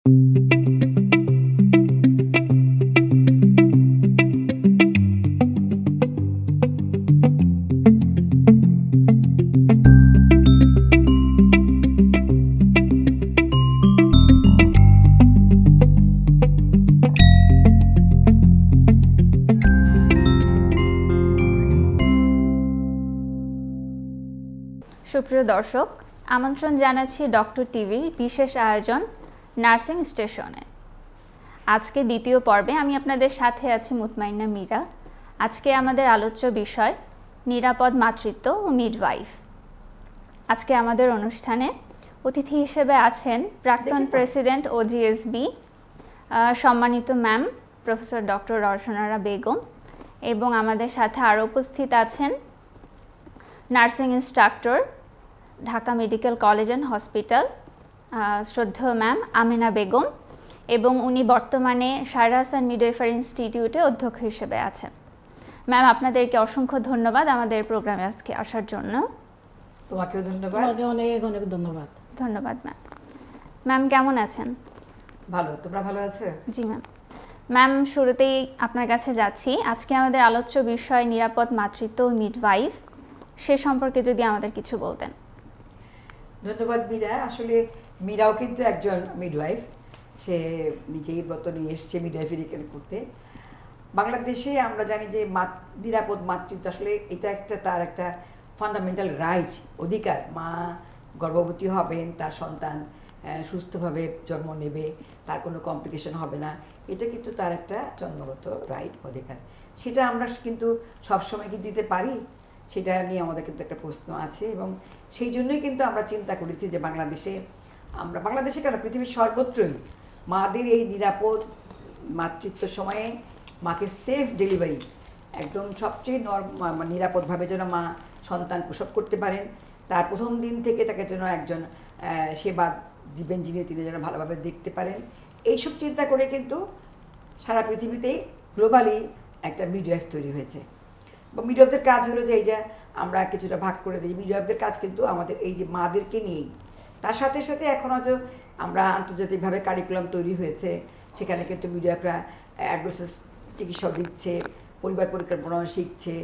সুপ্রিয় দর্শক, আমন্ত্রণ জানাচ্ছি ডক্টর টিভির বিশেষ আয়োজন নার্সিং স্টেশনে। আজকে দ্বিতীয় পর্বে আমি আপনাদের সাথে আছি মুতমাইনা মীরা। আজকে আমাদের আলোচ্য বিষয় নিরাপদ মাতৃত্ব ও মিডওয়াইফ। আজকে আমাদের অনুষ্ঠানে অতিথি হিসেবে আছেন প্রাক্তন প্রেসিডেন্ট ওজিএসবি সম্মানিত ma'am professor doctor Roshanara Begum, এবং আমাদের সাথে আরও উপস্থিত আছেন nursing instructor Dhaka medical college and hospital শ্রদ্ধেয় ম্যাম আমেনা বেগম, এবং উনি বর্তমানে শায়রা হাসান মিডওয়াইফারি ইনস্টিটিউটে অধ্যক্ষ হিসেবে আছেন। ম্যাম, আপনাদেরকে অসংখ্য ধন্যবাদ আমাদের প্রোগ্রামে আজকে আসার জন্য। তোমাকেও ধন্যবাদ। তোমাকে অনেক অনেক ধন্যবাদ। ধন্যবাদ ম্যাম। ম্যাম কেমন আছেন? ভালো, তোমরা ভালো আছো? জি ম্যাম। ম্যাম, শুরুতেই আপনার কাছে যাচ্ছি। আজকে আমাদের আলোচ্য বিষয় নিরাপদ মাতৃত্ব ও মিডওয়াইফ, সে সম্পর্কে যদি আমাদের কিছু বলতেন। ধন্যবাদ মীরা। আসলে মীরাও কিন্তু একজন মিডওয়াইফ, সে নিজেই ব্রত নিয়ে এসছে মিডওয়াইফারি করতে। বাংলাদেশে আমরা জানি যে নিরাপদ মাতৃত্ব আসলে এটা তার একটা ফান্ডামেন্টাল রাইট, অধিকার। মা গর্ভবতী হবেন, তার সন্তান সুস্থভাবে জন্ম নেবে, তার কোনো কমপ্লিকেশন হবে না, এটা কিন্তু তার একটা জন্মগত রাইট, অধিকার। সেটা আমরা কিন্তু সবসময় কি দিতে পারি, সেটা নিয়ে আমাদের কিন্তু একটা প্রশ্ন আছে। এবং সেই জন্যই কিন্তু আমরা চিন্তা করেছি যে বাংলাদেশে কেন পৃথিবীর সর্বত্রই মাদের এই নিরাপদ মাতৃত্ব সময়ে মাকে সেফ ডেলিভারি একদম সবচেয়ে নিরাপদভাবে যেন মা সন্তান প্রসব করতে পারেন, তার প্রথম দিন থেকে তাকে যেন একজন সেবা দিবেন যিনি, তিনি যেন ভালোভাবে দেখতে পারেন, এইসব চিন্তা করে কিন্তু সারা পৃথিবীতেই গ্লোবালি একটা মিডওয়াইফ তৈরি হয়েছে। বা মিডওয়াইফদের কাজ হলো যে এই যে আমরা কিছুটা ভাগ করে দিই, মিডওয়াইফদের কাজ কিন্তু আমাদের এই যে মাদেরকে নিয়েই। তার সাথে সাথে এখন হয়তো আমরা আন্তর্জাতিকভাবে কারিকুলাম তৈরি হয়েছে, সেখানে কিন্তু মিডওয়াইফরা অ্যাডভাইস চিকিৎসা দিচ্ছে, পরিবার পরিকল্পনা শিখছে,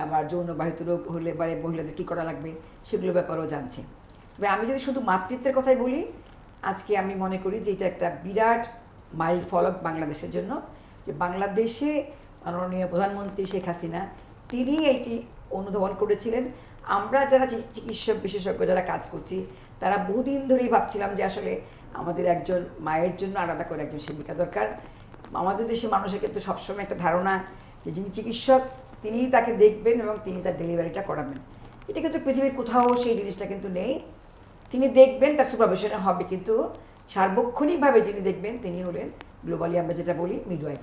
আবার যৌনবাহিত রোগ হলে বা মহিলাদের কী করা লাগবে সেগুলো ব্যাপারেও জানছে। তবে আমি যদি শুধু মাতৃত্বের কথাই বলি, আজকে আমি মনে করি যে এটা একটা বিরাট মাইল ফলক বাংলাদেশের জন্য, যে বাংলাদেশে মাননীয় প্রধানমন্ত্রী শেখ হাসিনা তিনি এইটি অনুধাবন করেছিলেন। আমরা যারা চিকিৎসক বিশেষজ্ঞ যারা কাজ করছি, তারা বহুদিন ধরেই ভাবছিলাম যে আসলে আমাদের একজন মায়ের জন্য আলাদা করে একজন সেবিকা দরকার। আমাদের দেশে মানুষের কিন্তু সবসময় একটা ধারণা যে যিনি চিকিৎসক তিনিই তাকে দেখবেন এবং তিনি তার ডেলিভারিটা করাবেন। এটা কিন্তু পৃথিবীর কোথাও সেই জিনিসটা কিন্তু নেই। তিনি দেখবেন, তার সুপারভিশনে হবে, কিন্তু সার্বক্ষণিকভাবে যিনি দেখবেন তিনি হলেন গ্লোবালি আমরা যেটা বলি মিডওয়াইফ।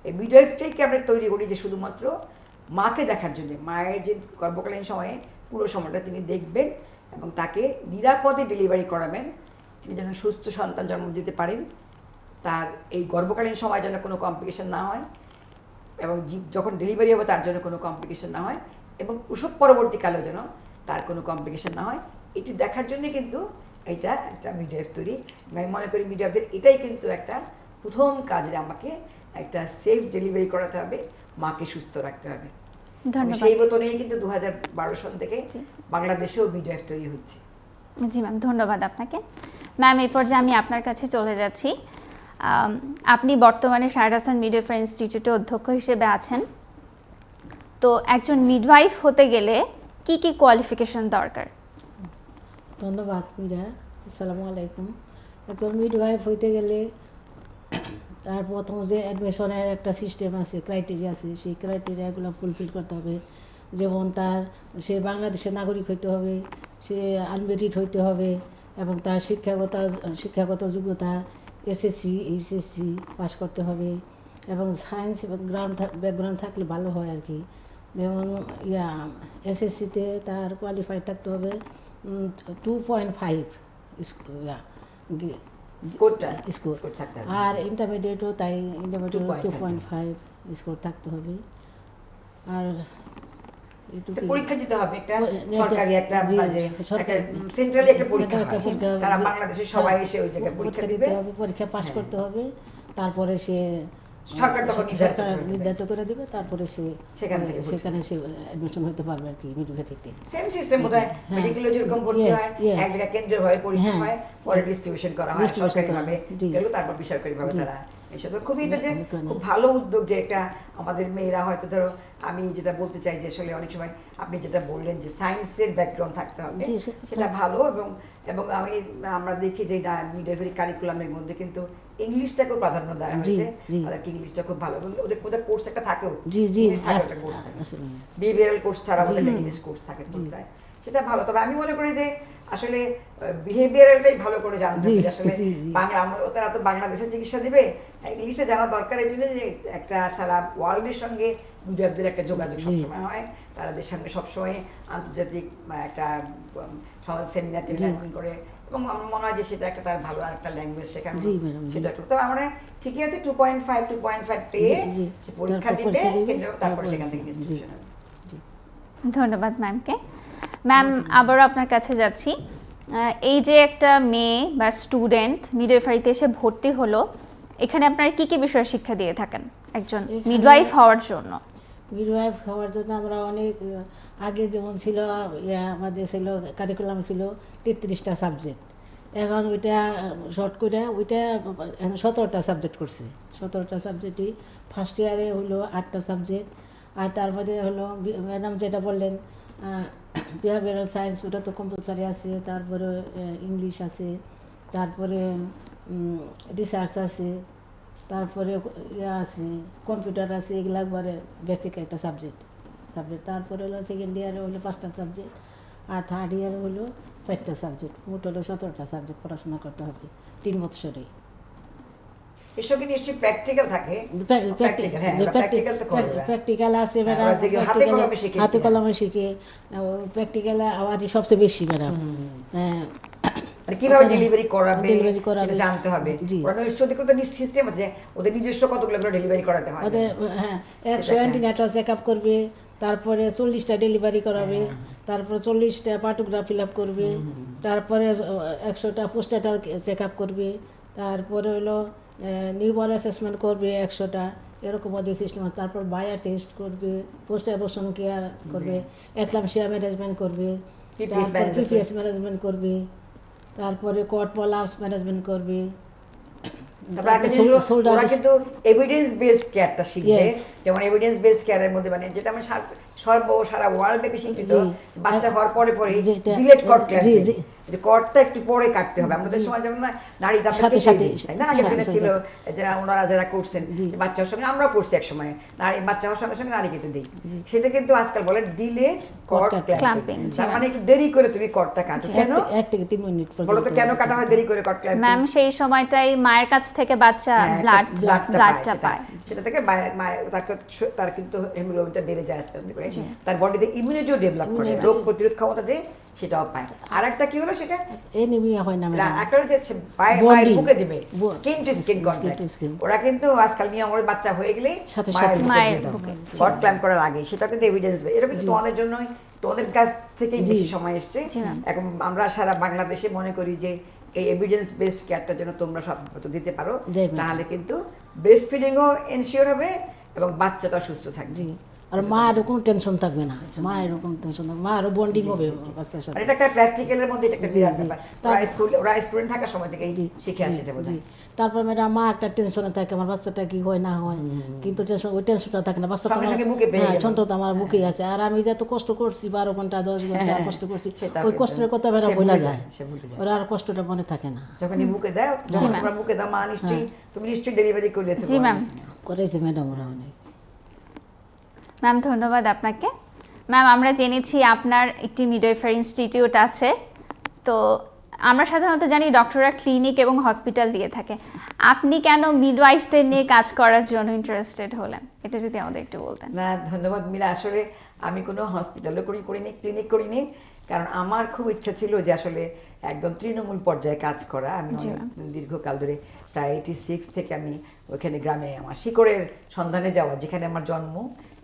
এই মিডওয়াইফটাকে আমরা তৈরি করি যে শুধুমাত্র মাকে দেখার জন্য, মায়ের যে গর্ভকালীন সময়ে পুরো সময়টা তিনি দেখবেন এবং তাকে নিরাপদে ডেলিভারি করাবেন, তিনি যেন সুস্থ সন্তান জন্ম দিতে পারেন, তার এই গর্ভকালীন সময় যেন কোনো কমপ্লিকেশন না হয়, এবং যখন ডেলিভারি হবে তার জন্য কোনো কমপ্লিকেশন না হয়, এবং প্রসব পরবর্তীকালেও যেন তার কোনো কমপ্লিকেশন না হয়, এটি দেখার জন্যই কিন্তু এটা একটা মিডওয়াইফ তৈরি। আমি মনে করি মিডওয়াইফদের এটাই কিন্তু একটা প্রথম কাজ, আমাকে একটা সেফ ডেলিভারি করাতে হবে, মাকে সুস্থ রাখতে হবে। সেই মতো নিয়ে কিন্তু 2012 সাল থেকে বাংলাদেশেও মিডওয়াইফ তৈরি হচ্ছে। জি ম্যাম, ধন্যবাদ আপনাকে। ম্যাম, এই পর্যায়ে আমি আপনার কাছে চলে যাচ্ছি। আপনি বর্তমানে শায়রা হাসান মিডওয়াইফারি ইনস্টিটিউটে অধ্যক্ষ হিসেবে আছেন। তো একজন মিডওয়াইফ হতে গেলে কি কি কোয়ালিফিকেশন দরকার? ধন্যবাদ মীরা। আসসালামু আলাইকুম। একজন মিডওয়াইফ হইতে গেলে তার প্রথম যে অ্যাডমিশনের একটা সিস্টেম আছে, ক্রাইটেরিয়া আছে, সেই ক্রাইটেরিয়াগুলো ফুলফিল করতে হবে। যেমন সে বাংলাদেশের নাগরিক হইতে হবে, সে আনমেরিড হইতে হবে, এবং তার শিক্ষাগত যোগ্যতা এসএসসি এইচএসসি পাস করতে হবে, এবং সায়েন্স ব্যাকগ্রাউন্ড থাকলে ভালো হয় আর কি। যেমন এসএসসিতে তার কোয়ালিফাইড থাকতে হবে 2.5 স্কোর, আর ইন্টারমিডিয়েটও তাই, ইন্টারমিডিয়েট 2.5 স্কোর থাকতে হবে। আর এটুকুই। পরীক্ষা দিতে হবে একটা একটা- সরকারি একটা জি, একটা সরকারি। সেন্ট্রালি একটা পরীক্ষা সেন্ট্রাল একটা হয়। পরীক্ষা হবে। সারা বাংলাদেশে সবাই এসে ওই জায়গায় পরীক্ষা দিবে। হবে, পরীক্ষা পাস হ্যাঁ। করতে হবে, তারপরে সে সরকার তখন নির্ধারিত সরকার করে দেবে। নির্ধারিত করে দেবে, তারপরে সে সেখান থেকে ভর্তি সেখানে সে অ্যাডমিশন হতে পারবে আর কি মিডওয়াইফারিতে। সেম সিস্টেম বোধহয় হ্যাঁ। মেডিকেলে যেরকম ভর্তি Yes, হয় yes. এক জায়গায় কেন্দ্রীয়ভাবে পরীক্ষা হ্যাঁ। হয়, পরে ডিস্ট্রিবিউশন করা হয় Distribution করা সরকারিভাবে, হয়, জি। গেল তারপর বেসরকারিভাবে জি। তারা এসব। খুবই এটা যে অনেক অনেক। খুব ভালো উদ্যোগ যে এটা আমাদের মেয়েরা হয়তো ধরো, আমি যেটা বলতে চাই যে আসলে অনেক সময় আপনি যেটা বললেন যে সায়েন্সের ব্যাকগ্রাউন্ড থাকতে হবে, জি, সেটা ভালো। এবং এবং আমরা দেখি যে মিডওয়াইফারি কারিকুলামের মধ্যে কিন্তু ইংলিশটাকেও প্রাধান্য দেওয়া জি, হয়েছে, জি। তাদেরকে ইংলিশটা খুব ভালো, এবং ওদের ওদের কোর্স একটা থাকেও, জি জি ইংলিশ থাকে একটা কোর্স থাকে, বিহেভিয়ারাল কোর্স ছাড়া জি, ওদের জি। ইংলিশ কোর্স থাকে কোথায়, সেটা ভালো। তবে আমি মনে করি যে আসলে বিহেভিয়ারটাই ভালো করে জানতে হবে জি, যে আসলে জি, জি। বাংলা, তারা তো বাংলাদেশে চিকিৎসা দিবে, ইংলিশটা জানা দরকার। এই জন্য যে একটা সারা ওয়ার্ল্ডের সঙ্গে মিডিয়াদের একটা যোগাযোগ জি। সবসময় হয়, তাদের সঙ্গে সবসময় আন্তর্জাতিক একটা সেমিনার করে, এবং আমার মনে হয় যে সেটা একটা তার ভালো একটা ল্যাঙ্গুয়েজ শেখানো, জি, ম্যাডাম, জি। সেটা তবে আমার ঠিকই আছে। 2.5 পেয়ে জি, জি। সে পরীক্ষা তারপর দিবে, পরীক্ষা দিবে, তারপর তারপর- সেখান থেকে জি। ডিস্ট্রিবিউশন হবে। ধন্যবাদ ম্যামকে। ম্যাম, আবারও আপনার কাছে যাচ্ছি। এই যে একটা মেয়ে বা স্টুডেন্ট মিডওয়াইফারিতে এসে ভর্তি হলো, এখানে আপনারা কি কি বিষয় শিক্ষা দিয়ে থাকেন একজন এখানে- মিডওয়াইফ হওয়ার জন্য? মিডওয়াইফ হওয়ার জন্য আমরা অনেক আগে যেমন ছিল আমাদের ছিল কারিকুলাম ছিল 33টা সাবজেক্ট, এখন ওইটা শর্ট করে ওইটা 17টা সাবজেক্ট করছে। 17টা সাবজেক্টই ফার্স্ট ইয়ারে হলো 8টা সাবজেক্ট, আর তারপরে হলো ম্যাডাম যেটা বললেন বিহেভিয়ারাল সায়েন্স, ওটা তো কম্পালসারি আছে, তারপরে ইংলিশ আছে, তারপরে রিসার্চ আছে, তারপরে আছে কম্পিউটার আছে, এগুলো একবারে বেসিক একটা সাবজেক্ট। তারপরে হলো সেকেন্ড ইয়ারে হলো 5টা সাবজেক্ট, আর থার্ড ইয়ারে হলো 4টা সাবজেক্ট। মোট হলো 17টা সাবজেক্ট পড়াশোনা করতে হবে 3 বছরে। এর সঙ্গে নিশ্চয়ই প্র্যাকটিক্যাল থাকে। Practical, হ্যাঁ, ওরা practical তো করে ওরা। প্র্যাকটিক্যাল আছে হ্যাঁ, ম্যাডাম, ওরা দেখি হাতে কলমে শিখে হাতে কিনা। কলমে শিখে, প্র্যাকটিক্যাল আবার সবচেয়ে বেশি ম্যাডাম। মানে কিভাবে ওখানে ডেলিভারি করাবে delivery করাবে, সেটা জানতে হবে। জি। ওরা নিশ্চয়ই কোনো সিস্টেম আছে, ওদের নিজস্ব কতগুলো করে ডেলিভারি করাতে হয়। ওদের হ্যাঁ 100 অ্যান্টিনেটাল চেক আপ করবে, তারপরে 40টা ডেলিভারি করাবে, তারপরে 40টা পার্টোগ্রাফ ফিল আপ করবে, তারপরে 100টা পোস্টনাটাল চেক আপ করবে, তারপরে হলো নিউবর্ন অ্যাসেসমেন্ট করবে 100টা, এরকম ওদের সিস্টেম আছে। তারপর বায়া টেস্ট করবে, পোস্ট অ্যাবর্শন কেয়ার করবে, এক্লাম্পসিয়া ম্যানেজমেন্ট করবে, PPS তারপর management পিপিএস ম্যানেজমেন্ট করবে, তারপরে কট পলাপস ম্যানেজমেন্ট করবে। তারপর একটা জিনিস হলো, ওরা কিন্তু এভিডেন্স বেসড কেয়ারটা শিখবে। Yes. যেমন এভিডেন্স বেসড কেয়ারের মধ্যে মানে যেটা আমি সারা ওয়ার্ল্ড ব্যাপী স্বীকৃত, জি। বাচ্চা হওয়ার পরে যেটা- ডিলেট কট জি, ক্ল্যাম্পিং, জি। যে কটটা একটু পরে কাটতে হবে। আমাদের সময় যেমন না নারীটা আমরা সাথে কেটে সাথে, দিই, তাই না? আগের সাথে দিনে সাথে। ছিল যারা ওনারা যারা করছেন জি। যে বাচ্চার সঙ্গে, আমরাও করছি এক সময়, নারী বাচ্চা হওয়ার সঙ্গে সঙ্গে নারী কেটে দিই। সেটা কিন্তু আজকাল বলে ডিলেট কট clamping, ক্ল্যাম্পিং। জি, তার ম্যাম। মানে একটু দেরি করে তুমি কটটা কাটো। কেন 1 থেকে 3 মিনিট বলো তো, পর্যন্ত। কেন কাটা হয় দেরি করে কট ক্ল্যাম্পিং? ম্যাম, সেই সময়টাই মায়ের কাছ থেকে বাচ্চা হ্যাঁ, ব্লাডটা পায়। সেটা থেকে তার কিন্তু হেমোগ্লোবিনটা বেড়ে যায় আস্তে আস্তে করে, তার বডিতে ইমিউনিটিও ডেভেলপ করে, রোগ প্রতিরোধ ক্ষমতা যে সেটাও পায়। আর একটা কি হলো সেটা এনিমিয়া হয় না ম্যাডাম। একটা হচ্ছে সে মায়ের Bonding. বুকে দিবে, Bo- skin to skin skin to contact. skin. ওরা কিন্তু আজকাল নিয়ম করে বাচ্চা হয়ে গেলেই সাথে মায়ের সাথে। মায়ের বুকে বুকে, কট ক্ল্যাম্প করার আগে, সেটা কিন্তু এভিডেন্স। এটা কিন্তু তোমাদের জন্যই, তোমাদের কাছ থেকেই জি। বেশি সময় এসছে। জি, ম্যাম। এখন আমরা সারা বাংলাদেশে মনে করি যে এই এভিডেন্স বেসড কেয়ারটার জন্য তোমরা সব দিতে পারো, দেব। তাহলে কিন্তু ব্রেস্ট ফিডিংও এনশিওর হবে এবং বাচ্চাটা সুস্থ থাকবে। জি, আর মায়েরও কোনো টেনশন থাকবে না, মায়েরও কোনো টেনশন থাকবে, মায়েরও বন্ডিং হবে বাচ্চার আর সাথে। এটা একটা প্র্যাকটিক্যালের মধ্যে এটা একটা জি, বিরাট জি। ব্যাপার। ওরা স্টুডেন্ট থাকার সময় থেকেই শিখে আসে এটা জি। বোধহয়। তারপর ম্যাডাম মা একটা টেনশনে থাকে, আমার বাচ্চাটা কি হয় না হয়, কিন্তু ওই টেনশনটা থাকে না, বাচ্চাটা সঙ্গে সঙ্গে বুকে পেয়ে গেল। সন্তত আমার বুকে আছে। আর আমি যে এত কষ্ট করছি, 12 ঘন্টা 10 ঘন্টা কষ্ট করছি, সেটা ওই কিন্তু কষ্টের কথা ম্যাডাম সে ভুলে ভুলে যায়, যায়, সে ভুলে যায়। ওরা আর কষ্টটা মনে থাকে না। যখনই বুকে দাও, যখন তোমরা বুকে দাও, মা নিশ্চয়ই, তুমি নিশ্চয়ই ডেলিভারি করেছো। জি, ম্যাম। করেছে ম্যাডাম ওরা অনেক। ম্যাম, ধন্যবাদ আপনাকে। ম্যাম, আমরা জেনেছি আপনার একটি মিডওয়াইফারি ইনস্টিটিউট আছে। তো আমরা সাধারণত জানি ডক্টররা ক্লিনিক এবং হসপিটাল দিয়ে থাকে। আপনি কেন মিডওয়াইফদের নিয়ে কাজ করার জন্য ইন্টারেস্টেড হলেন, এটা যদি আমাদের একটু বলতেন। না, ধন্যবাদ মিলা। আসলে আমি কোনো হসপিটালও করিনি, ক্লিনিক করিনি, কারণ আমার খুব ইচ্ছা ছিল যে আসলে একদম তৃণমূল পর্যায়ে কাজ করা। আমি জি, অনেক ম্যাম। দীর্ঘকাল ধরে প্রায় 86 থেকে আমি ওখানে গ্রামে আমার শিকড়ের সন্ধানে যাওয়া, যেখানে আমার জন্ম,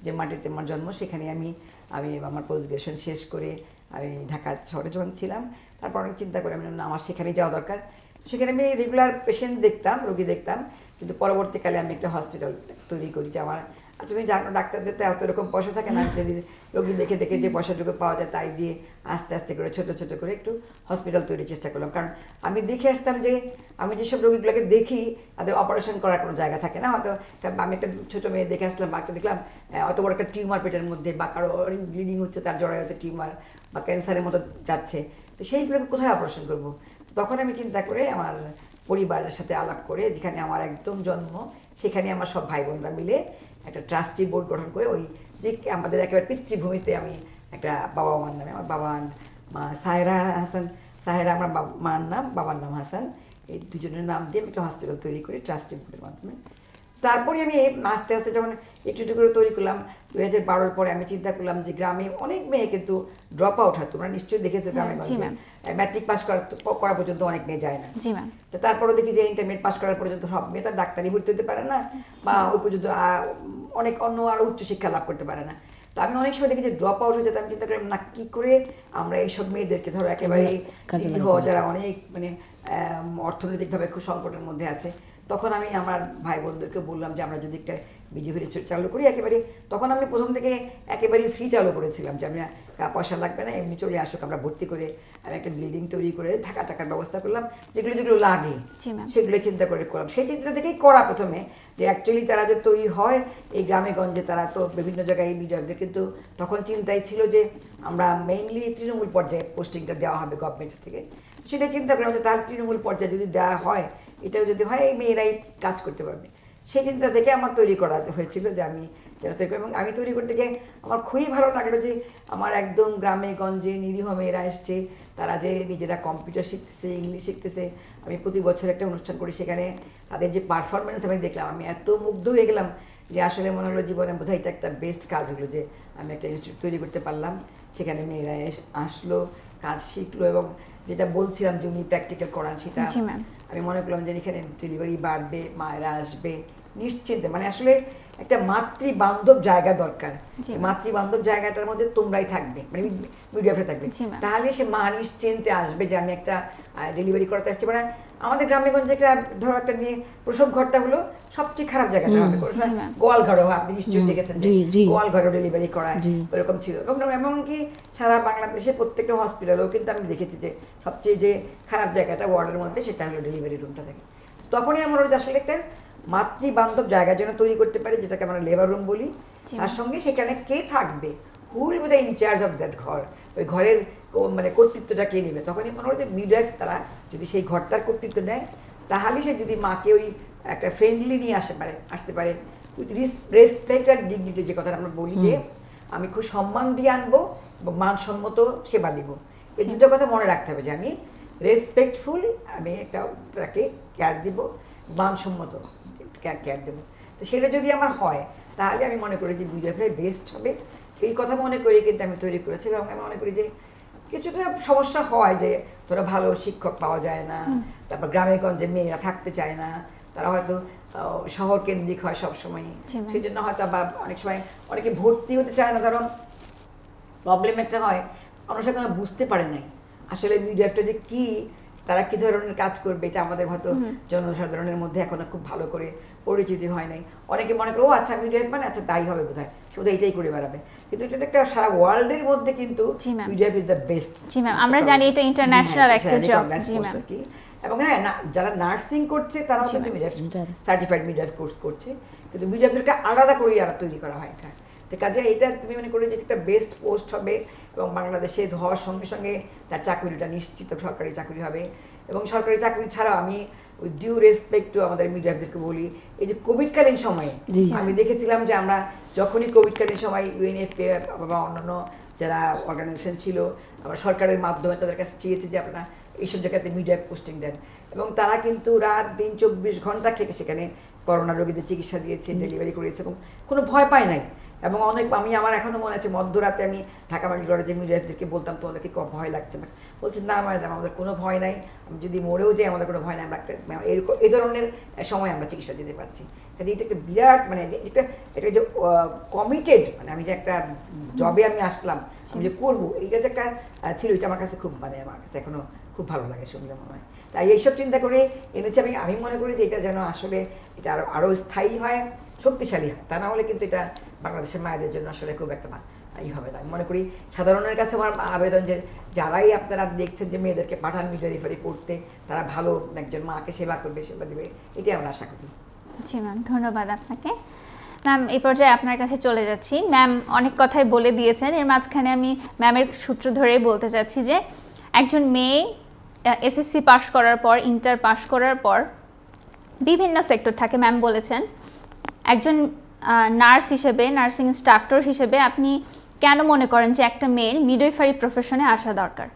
যে মাটিতে আমার জন্ম, সেখানে আমি আমি আমার পোস্ট গ্রাজুয়েশন শেষ করে আমি ঢাকা শহরে যখন ছিলাম, তারপর অনেক চিন্তা করে আমি বললাম, না, আমার সেখানেই যাওয়া দরকার। সেখানে আমি রেগুলার পেশেন্ট দেখতাম, রোগী দেখতাম, কিন্তু পরবর্তীকালে আমি একটা হসপিটাল তৈরি করি যে আমার, তুমি জানো ডাক্তারদের তো এত রকম পয়সা থাকে না, যদি রোগী দেখে দেখে যে পয়সাটুকু পাওয়া যায় তাই দিয়ে আস্তে আস্তে করে ছোট ছোট করে একটু হসপিটাল তৈরির চেষ্টা করলাম। কারণ আমি দেখে আসতাম যে আমি যেসব রোগীগুলোকে দেখি তাদের অপারেশন করার কোনো জায়গা থাকে না। হয়তো আমি একটা ছোটো মেয়ে দেখে আসলাম, বাকে দেখলাম অত বড় একটা টিউমার পেটের মধ্যে, বা কারো ব্লিডিং হচ্ছে, তার জরায়ুতে টিউমার বা ক্যান্সারের মতো যাচ্ছে, তো সেইগুলোকে কোথায় অপারেশন করব? তখন আমি চিন্তা করে আমার পরিবারের সাথে আলাপ করে, যেখানে আমার একদম জন্ম, সেখানে আমার সব ভাই বোনরা মিলে একটা ট্রাস্টি বোর্ড গঠন করে, ওই যে আমাদের একেবারে পিতৃভূমিতে আমি একটা বাবা মার নামে, আমার বাবা মা সাহেরা হাসান, সাহেরা আমার মার নাম, বাবার নাম হাসান, এই দুজনের নাম দিয়ে আমি একটা হসপিটাল তৈরি করি ট্রাস্টি বোর্ডের মাধ্যমে। তারপরে আমি আস্তে আস্তে যখন একটু একটু করে তৈরি করলাম, 2012 পরে আমি চিন্তা করলাম যে গ্রামে অনেক মেয়ে কিন্তু ড্রপ আউট হয়, তোমরা নিশ্চয়ই দেখেছো গ্রামে, জি, ম্যাম। ম্যাট্রিক পাস করা পর্যন্ত অনেক মেয়ে যায় না। জি ম্যাম। তো তারপরে দেখি যে ইন্টারমিডিয়েট পাস করার পর্যন্ত সব মেয়ে তো ডাক্তারি ভর্তি হতে পারে না, বা ওই পর্যন্ত অনেক অন্য আরো উচ্চশিক্ষা লাভ করতে পারে না। তো আমি অনেক সময় দেখি যে ড্রপ আউট হয়ে যেতে, আমি চিন্তা করলাম, না, কি করে আমরা এইসব মেয়েদেরকে, ধরো একেবারে যারা অনেক মানে অর্থনৈতিকভাবে খুব সংকটের মধ্যে আছে, তখন আমি আমার ভাই বোনদেরকে বললাম যে আমরা যদি একটা ভিডিও চালু করি একেবারে, তখন আমি প্রথম থেকে একেবারেই ফ্রি চালু করেছিলাম, যে আমরা পয়সা লাগবে না, এমনি চলে আসুক, আমরা ভর্তি করে আমি একটা বিল্ডিং তৈরি করে থাকা টাকার ব্যবস্থা করলাম, যেগুলো যেগুলো লাগে সেগুলো চিন্তা করে করলাম। সেই চিন্তা থেকেই করা প্রথমে, যে অ্যাকচুয়ালি তারা যে তৈরি হয় এই গ্রামে গঞ্জে, তারা তো বিভিন্ন জায়গায় মিডিয়াদের, কিন্তু তখন চিন্তাই ছিল যে আমরা মেইনলি তৃণমূল পর্যায়ে পোস্টিংটা দেওয়া হবে গভর্নমেন্ট থেকে। সেটা চিন্তা করলাম যে তাহলে তৃণমূল পর্যায়ে যদি দেওয়া হয়, এটাও যদি হয়, এই মেয়েরাই কাজ করতে পারবে। সেই চিন্তা থেকে আমার তৈরি করা হয়েছিল যে আমি যেন তৈরি করি। এবং আমি তৈরি করতে গিয়ে আমার খুবই ভালো লাগলো যে আমার একদম গ্রামে গঞ্জে নিরীহ মেয়েরা এসছে, তারা যে নিজেরা কম্পিউটার শিখতেছে, ইংলিশ শিখতেছে। আমি প্রতি বছর একটা অনুষ্ঠান করি, সেখানে তাদের যে পারফরমেন্স আমি দেখলাম, আমি এত মুগ্ধ হয়ে গেলাম যে আসলে মনে হলো জীবনে বোধহয় এটা একটা বেস্ট কাজ হলো যে আমি একটা ইনস্টিটিউট তৈরি করতে পারলাম। সেখানে মেয়েরা আসলো, কাজ শিখলো, এবং যেটা বলছিলাম যে উনি প্র্যাকটিক্যাল করান, সেটা আমি মনে করলাম যে এখানে ডেলিভারি বাড়বে, মায়েরা আসবে নিশ্চিন্তে, মানে আসলে একটা মাতৃবান্ধব জায়গা দরকার। মাতৃবান্ধব জায়গাটার মধ্যে তোমরাই থাকবে, মানে মিডিয়াটা থাকবে, তাহলে সে মা নিশ্চিন্তে আসবে যে আমি একটা ডেলিভারি করাতে আসছি। মানে আমাদের গ্রামে গঞ্জে একটা, ধরো একটা নিয়ে প্রসব ঘরটা হলো সবচেয়ে খারাপ জায়গাটা হবে, গোয়াল ঘরেও আপনি নিশ্চয়ই দেখেছেন গোয়াল ঘরেও ডেলিভারি করায়, ওরকম ছিল। এমনকি সারা বাংলাদেশে প্রত্যেকটা হসপিটালেও কিন্তু আমি দেখেছি যে সবচেয়ে যে খারাপ জায়গাটা ওয়ার্ডের মধ্যে, সেটা হলো ডেলিভারি রুমটা থাকে। তখনই আমার আসলে একটা মাতৃবান্ধব জায়গা যেন তৈরি করতে পারে, যেটাকে আমরা লেবার রুম বলি। তার সঙ্গে সেখানে কে থাকবে, who will be the incharge of that ঘর, ওই ঘরের মানে কর্তৃত্বটা কে নেবে। তখনই মনে হয় যে মিডওয়াইফ তারা যদি সেই ঘরটার কর্তৃত্ব নেয়, তাহলে সে যদি মাকে ওই একটা ফ্রেন্ডলি নিয়ে আসতে পারে উইথ রেসপেক্ট আর ডিগনিটি, যে কথাটা আমরা বলি যে আমি খুব সম্মান দিয়ে আনবো এবং মানসম্মত সেবা দিব। এই দুটো কথা মনে রাখতে হবে, যে আমি রেসপেক্টফুল, আমি একটা তাকে কেয়ার দিব, মানসম্মত কেয়ার দেবো। তো সেটা যদি আমার হয়, তাহলে আমি মনে করি যে মিডওয়াইফাই বেস্ট হবে। এই কথা মনে করি কিন্তু আমি তৈরি করেছি। এবং আমি মনে করি যে কিছুটা সমস্যা হয়, যে ধরো ভালো শিক্ষক পাওয়া যায় না, তারপর গ্রামে গঞ্জে মেয়েরা থাকতে চায় না, তারা হয়তো শহর কেন্দ্রিক হয় সবসময়, সেই জন্য হয়তো বা অনেক সময় অনেকে ভর্তি হতে চায় না। কারণ প্রবলেম একটা হয়, আমরা সেখানে বুঝতে পারে নাই আসলে মিডওয়াইফটা যে কি, তারা কি ধরনের কাজ করবে, এটা আমাদের হয়তো জনসাধারণের মধ্যে এখনো খুব ভালো করে পরিচিতি হয় নাই। অনেকে মনে করে ও আচ্ছা মিডওয়াইফ মানে আচ্ছা তাই হবে বোধহয়, সে বোধহয় এটাই করে বেড়াবে, কিন্তু এটা একটা সারা ওয়ার্ল্ডের মধ্যে কিন্তু মিডওয়াইফ ইজ দ্য বেস্ট। আমরা জানি এটা ইন্টারন্যাশনাল একটা জব। এবং হ্যাঁ, যারা নার্সিং করছে তারাও কিন্তু মিডওয়াইফ সার্টিফাইড মিডওয়াইফ কোর্স করছে, কিন্তু মিডওয়াইফদেরকে আলাদা করে আর তৈরি করা হয় এটা। তো কাজে এটা তুমি মনে করো যে একটা বেস্ট পোস্ট হবে, এবং বাংলাদেশে হওয়ার সঙ্গে সঙ্গে তার চাকরিটা নিশ্চিত সরকারি চাকরি হবে। এবং সরকারি চাকরি ছাড়াও আমি উইথ ডিউ রেসপেক্ট টু আমাদের মিডিয়াদেরকে বলি, এই যে কোভিডকালীন সময়ে আমি দেখেছিলাম যে আমরা যখনই কোভিডকালীন সময় ইউএনএফপি বা অন্যান্য যারা অর্গানাইজেশন ছিল, আমরা সরকারের মাধ্যমে তাদের কাছে চেয়েছি যে আপনারা এইসব জায়গাতে মিডিয়া পোস্টিং দেন, এবং তারা কিন্তু রাত দিন 24 ঘন্টা খেটে সেখানে করোনা রোগীদের চিকিৎসা দিয়েছে, ডেলিভারি করেছে, এবং কোনো ভয় পায় নাই। এবং অনেক আমি আমার এখনো মনে আছে মধ্যরাতে আমি ঢাকা মেডিকেল কলেজে মিডওয়াইফদেরকে বলতাম তোমাদেরকে ভয় লাগছে না, বলছে না ম্যাডাম আমাদের কোনো ভয় নাই, আমি যদি মরেও যাই আমাদের কোনো ভয় নাই, আমরা এরকম এই ধরনের সময় আমরা চিকিৎসা দিতে পারছি। কাজে এটা একটা বিরাট মানে এটা যে কমিটেড, মানে আমি যে একটা জবে আমি আসলাম আমি যে করবো এইটা যে একটা ছিল, এটা আমার কাছে খুব মানে আমার কাছে এখনো খুব ভালো লাগে শুনলে মনে হয়। তাই এইসব চিন্তা করে এনেছি আমি মনে করি যে এটা যেন আসলে এটা আরও স্থায়ী হয়, শক্তিশালী হয়, তা না হলে কিন্তু এটা বাংলাদেশের মায়েদের জন্য আসলে খুব একটা হবে না। আমি মনে করি সাধারণের কাছে আমার আবেদন যে যারাই আপনারা দেখছেন যে মেয়েদেরকে পাঠান মিডওয়াইফারি করতে, তারা ভালো একজন মাকে সেবা করবে, সেবা দেবে, এটাই আমরা আশা করি। জি ম্যাম, ধন্যবাদ আপনাকে। ম্যাম এই পর্যায়ে আপনার কাছে চলে যাচ্ছি। ম্যাম অনেক কথাই বলে দিয়েছেন, এর মাঝখানে আমি ম্যামের সূত্র ধরেই বলতে চাচ্ছি যে একজন মেয়ে এসএসসি পাশ করার পর, ইন্টার পাশ করার পর বিভিন্ন সেক্টর থাকে, ম্যাম বলেছেন একজন নার্স হিসেবে, নার্সিং ইনস্ট্রাক্টর হিসেবে আপনি কেন মনে করেন যে একটা মেয়ের মিডওয়াইফারি প্রফেশনে আসা দরকার?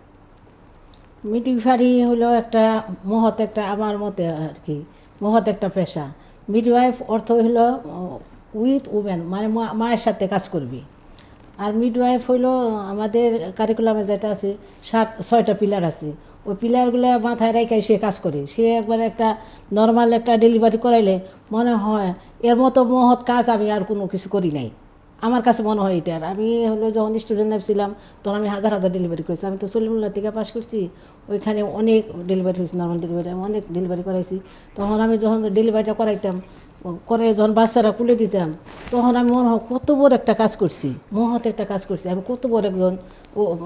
মিডওয়াইফারি হলো একটা মহৎ একটা, আমার মতে আর কি, মহৎ একটা পেশা। মিডওয়াইফ অর্থ হলো উইথ উমেন, মানে মায়ের সাথে কাজ করবি। আর মিডওয়াইফ হইলো আমাদের কারিকুলামে যেটা আছে 6টা পিলার আছে, ওই পিলারগুলো মাথায় রেখে সে কাজ করে। সে একবার একটা নর্মাল একটা ডেলিভারি করাইলে মনে হয় এর মতো মহৎ কাজ আমি আর কোনো কিছু করি নাই, আমার কাছে মনে হয় এটা। আমি হলো যখন স্টুডেন্ট লাইফ ছিলাম তখন আমি হাজার হাজার ডেলিভারি করেছি। আমি তো সলিমুল্লাহ থেকে পাস করছি, ওইখানে অনেক ডেলিভারি হয়েছে, নর্মাল ডেলিভারি আমি অনেক ডেলিভারি করাইছি। তখন আমি যখন ডেলিভারিটা করাইতাম, করে যখন বাচ্চারা কুলে দিতাম, তখন আমি মনে হয় কত বড় একটা কাজ করছি, মহৎ একটা কাজ করছি, আমি কত বড় একজন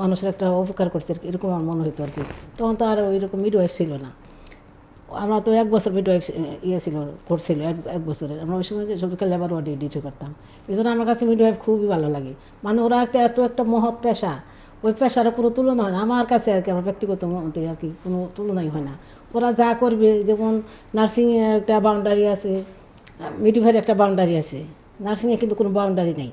মানুষের একটা উপকার করছি আর কি, এরকম আমার মনে হতো আর কি। তখন তো আর ওইরকম মিডওয়াইফ ছিল না, আমরা তো 1 বছর মিডওয়াইফ ছিল, করছিল 1 বছরের। আমরা ওই সময় সবকে লেবার ওয়ার্ডে ডিউটি করতাম। এই জন্য আমার কাছে মিডওয়াইফ খুবই ভালো লাগে। মানে ওরা একটা মহৎ পেশা, ওই পেশার কোনো তুলনা হয় না আমার কাছে আর কি, আমার ব্যক্তিগত মতে আর কি, কোনো তুলনাই হয় না। ওরা যা করবে, যেমন নার্সিংয়ের একটা বাউন্ডারি আছে, মিডওয়াইফারি একটা বাউন্ডারি আছে, নার্সিংয়ে কিন্তু কোনো বাউন্ডারি নেই।